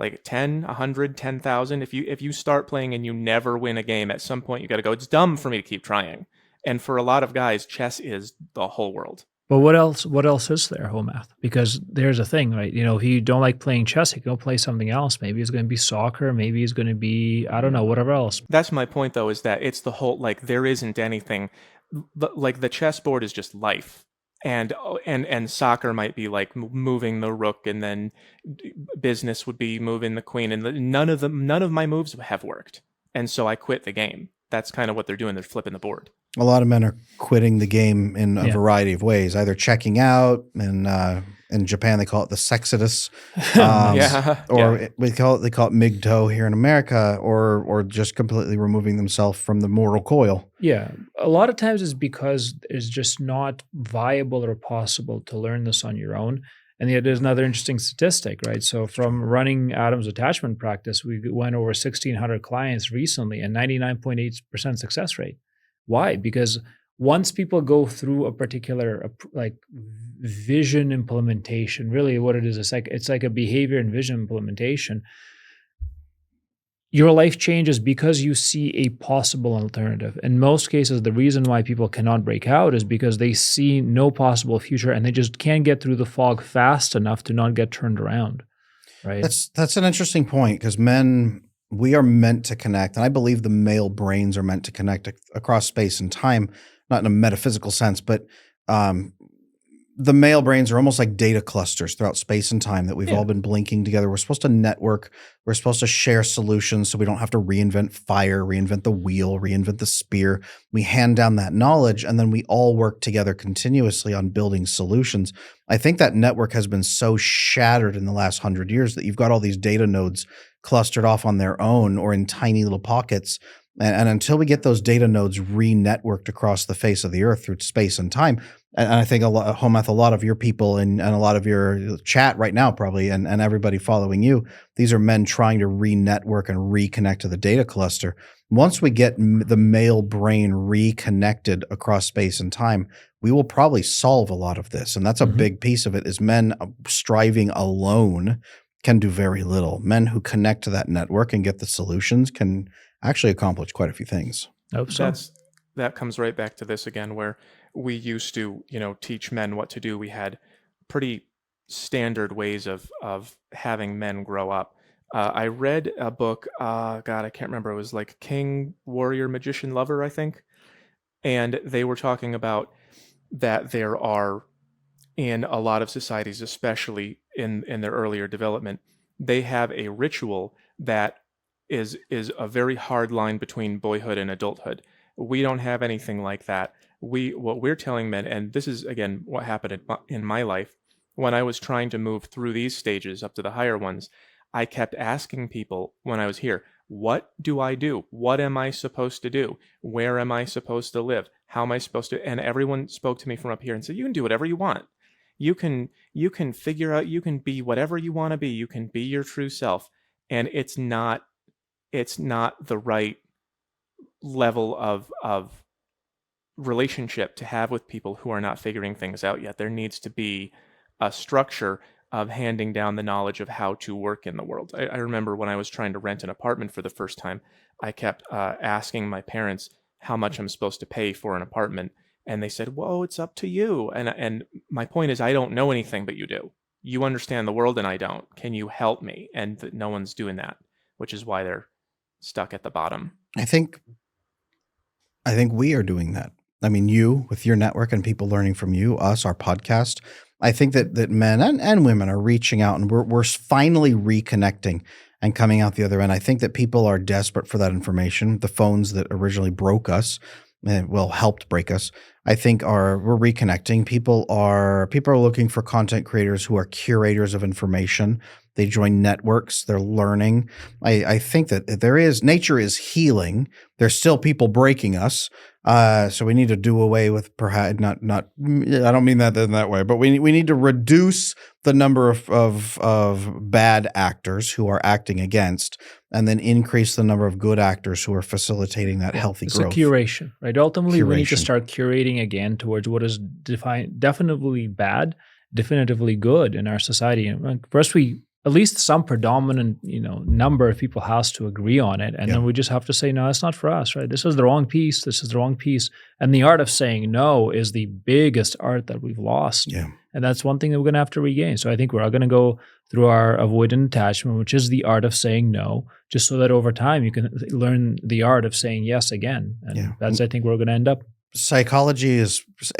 Like 10, 100, 10,000? If you start playing and you never win a game, at some point you got to go, it's dumb for me to keep trying. And for a lot of guys, chess is the whole world. But what else? What else is there, Hoe Math? Because there's a thing, right? You know, if you don't like playing chess, you can go play something else. Maybe it's going to be soccer. Maybe it's going to be, I don't know, whatever else. That's my point, though, is that it's the whole, like, there isn't anything. Like, the chessboard is just life. And soccer might be like moving the rook, and then business would be moving the queen, and none of my moves have worked, and so I quit the game. That's kind of what they're doing. They're flipping the board. A lot of men are quitting the game in a Yeah. variety of ways, either checking out, and in Japan they call it the Sexodus, Yeah, or yeah. they call it MGTOW here in America, or just completely removing themselves from the mortal coil. Yeah, a lot of times it's because it's just not viable or possible to learn this on your own. And yet there's another interesting statistic, right? So from running Adam's attachment practice, we went over 1,600 clients recently and 99.8% success rate. Why? Because once people go through a particular like vision implementation, really what it is, it's like a behavior and vision implementation. Your life changes because you see a possible alternative. In most cases, the reason why people cannot break out is because they see no possible future and they just can't get through the fog fast enough to not get turned around. Right? That's an interesting point because men, we are meant to connect, and I believe the male brains are meant to connect across space and time, not in a metaphysical sense, but the male brains are almost like data clusters throughout space and time that we've all been blinking together. We're supposed to network. We're supposed to share solutions so we don't have to reinvent fire, reinvent the wheel, reinvent the spear. We hand down that knowledge, and then we all work together continuously on building solutions. I think that network has been so shattered in the last 100 years that you've got all these data nodes clustered off on their own or in tiny little pockets. And until we get those data nodes re-networked across the face of the earth through space and time, and I think Hoe Math, a lot of your people and a lot of your chat right now probably, and everybody following you, these are men trying to re-network and reconnect to the data cluster. Once we get the male brain reconnected across space and time, we will probably solve a lot of this. And that's a big piece of it, is men striving alone can do very little. Men who connect to that network and get the solutions can actually accomplish quite a few things. Hope so. That comes right back to this again, where we used to, teach men what to do. We had pretty standard ways of having men grow up. I read a book, God, I can't remember. It was like King, Warrior, Magician, Lover, I think. And they were talking about that there are in a lot of societies, especially in their earlier development, they have a ritual that is a very hard line between boyhood and adulthood. We don't have anything like that. What we're telling men, and this is again what happened in my life when I was trying to move through these stages up to the higher ones. I kept asking people when I was here, what do I do? What am I supposed to do? Where am I supposed to live? How am I supposed to? And everyone spoke to me from up here and said, you can do whatever you want. You can figure out, you can be whatever you want to be. You can be your true self. And it's not the right level of relationship to have with people who are not figuring things out yet. There needs to be a structure of handing down the knowledge of how to work in the world. I remember when I was trying to rent an apartment for the first time, I kept asking my parents how much I'm supposed to pay for an apartment. And they said, whoa, it's up to you. And my point is, I don't know anything, but you do. You understand the world and I don't. Can you help me? And no one's doing that, which is why they're stuck at the bottom. I think we are doing that. I mean, you with your network and people learning from you, us, our podcast. I think that men and women are reaching out, and we're finally reconnecting and coming out the other end. I think that people are desperate for that information. The phones that originally broke us, helped break us, I think we're reconnecting. People are looking for content creators who are curators of information. They join networks. They're learning. I think that nature is healing. There's still people breaking us. So we need to do away with perhaps not. I don't mean that in that way, but we need to reduce the number of bad actors who are acting against, and then increase the number of good actors who are facilitating that healthy growth. It's a curation, right? Ultimately, we need to start curating again towards what is definitely bad, definitively good in our society. And first, at least some predominant, number of people has to agree on it. And then we just have to say, no, that's not for us, right? This is the wrong piece. This is the wrong piece. And the art of saying no is the biggest art that we've lost. Yeah. And that's one thing that we're going to have to regain. So I think we're all going to go through our avoidant attachment, which is the art of saying no, just so that over time you can learn the art of saying yes again. And that's, I think, where we're going to end up.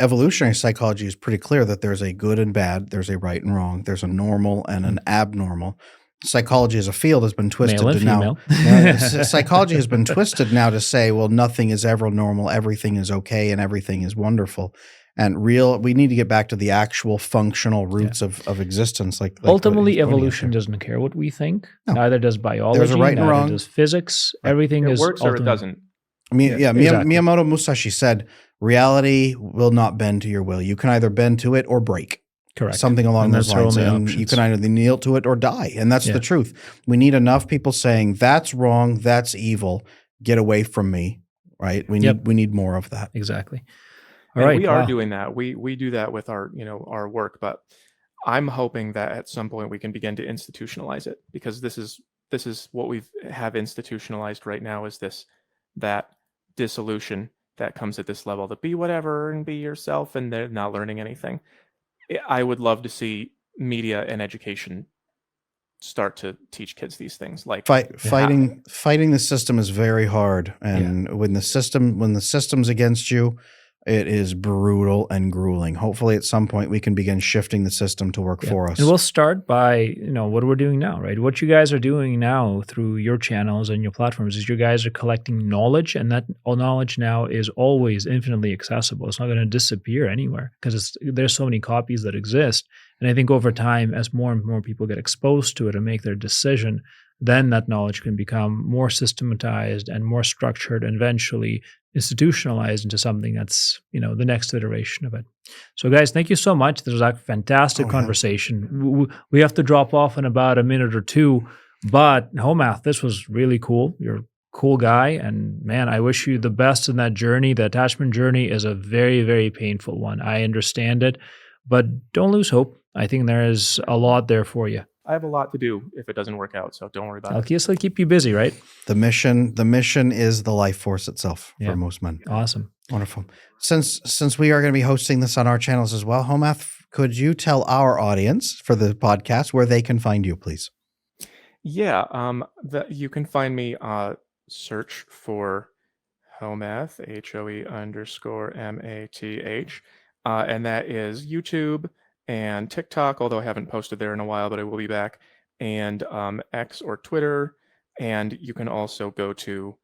Evolutionary psychology is pretty clear that there's a good and bad, there's a right and wrong, there's a normal and an abnormal. Psychology as a field has been twisted Male and to female. Psychology has been twisted now to say, well, nothing is ever normal, everything is okay, and everything is wonderful. And we need to get back to the actual functional roots of existence. Like ultimately, evolution doesn't care what we think. No. Neither does biology. There's a right and wrong. Neither does physics. Right. Everything it is works or it doesn't. Exactly. Miyamoto Musashi said, reality will not bend to your will. You can either bend to it or break. Correct. Something along those lines. And you can either kneel to it or die. And that's the truth. We need enough people saying, that's wrong, that's evil, get away from me, right? We need more of that. Exactly. All right. We are doing that. We do that with our work, but I'm hoping that at some point we can begin to institutionalize it, because this is what we have institutionalized right now, is that dissolution that comes at this level, to be whatever and be yourself, and they're not learning anything. I would love to see media and education start to teach kids these things. Like fighting the system is very hard, and when the system's against you, it is brutal and grueling. Hopefully at some point we can begin shifting the system to work for us. And we'll start by, what we're doing now, right? What you guys are doing now through your channels and your platforms is you guys are collecting knowledge, and that knowledge now is always infinitely accessible. It's not going to disappear anywhere because there's so many copies that exist. And I think over time, as more and more people get exposed to it and make their decision, then that knowledge can become more systematized and more structured, and eventually institutionalized into something that's, the next iteration of it. So guys, thank you so much. This was a fantastic conversation. We have to drop off in about a minute or two, but Hoe Math, this was really cool. You're a cool guy, and man, I wish you the best in that journey. The attachment journey is a very, very painful one. I understand it, but don't lose hope. I think there is a lot there for you. I have a lot to do if it doesn't work out, so don't worry about it. I'll just keep you busy, right? The mission is the life force itself for most men. Awesome. Wonderful. Since we are going to be hosting this on our channels as well, Hoe Math, could you tell our audience for the podcast where they can find you, please? Yeah, you can find me, search for Hoe Math, HOE_MATH, and that is YouTube and TikTok, although I haven't posted there in a while, but I will be back, and X or Twitter. And you can also go to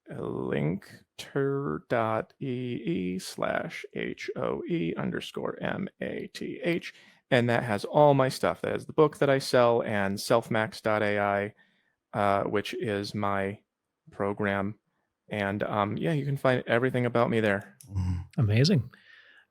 linkter.ee/HOE_MATH. And that has all my stuff. That is the book that I sell, and selfmax.ai, which is my program. And yeah, you can find everything about me there. Amazing.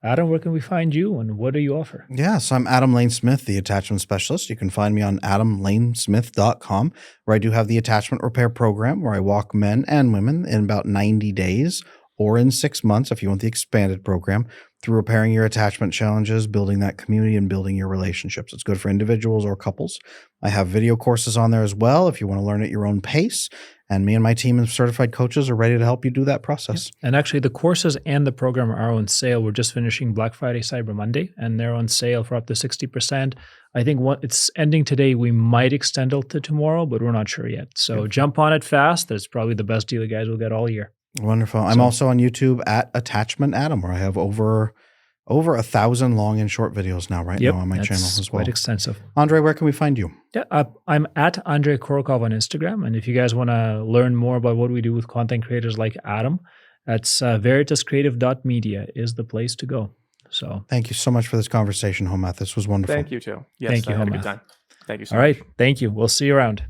Adam, where can we find you and what do you offer? Yeah, so I'm Adam Lane Smith, the attachment specialist. You can find me on adamlanesmith.com, where I do have the attachment repair program where I walk men and women in about 90 days or in 6 months, if you want the expanded program, through repairing your attachment challenges, building that community, and building your relationships. It's good for individuals or couples. I have video courses on there as well if you want to learn at your own pace. And me and my team of certified coaches are ready to help you do that process. And actually, the courses and the program are on sale. We're just finishing Black Friday, Cyber Monday, and they're on sale for up to 60%. I think it's ending today. We might extend it to tomorrow, but we're not sure yet. So jump on it fast. That's probably the best deal you guys will get all year. Wonderful. I'm also on YouTube at Attachment Adam, where I have over 1,000 long and short videos now now on my channel as well. Quite extensive. Andre, where can we find you? Yeah, I'm at Andrei Korokov on Instagram. And if you guys want to learn more about what we do with content creators like Adam, that's veritascreative.media is the place to go. So thank you so much for this conversation, Hoe Math. This was wonderful. Thank you too. Yes, Thank you, I had a Hoe good Math. time. Thank you so all much. right. Thank you. We'll see you around.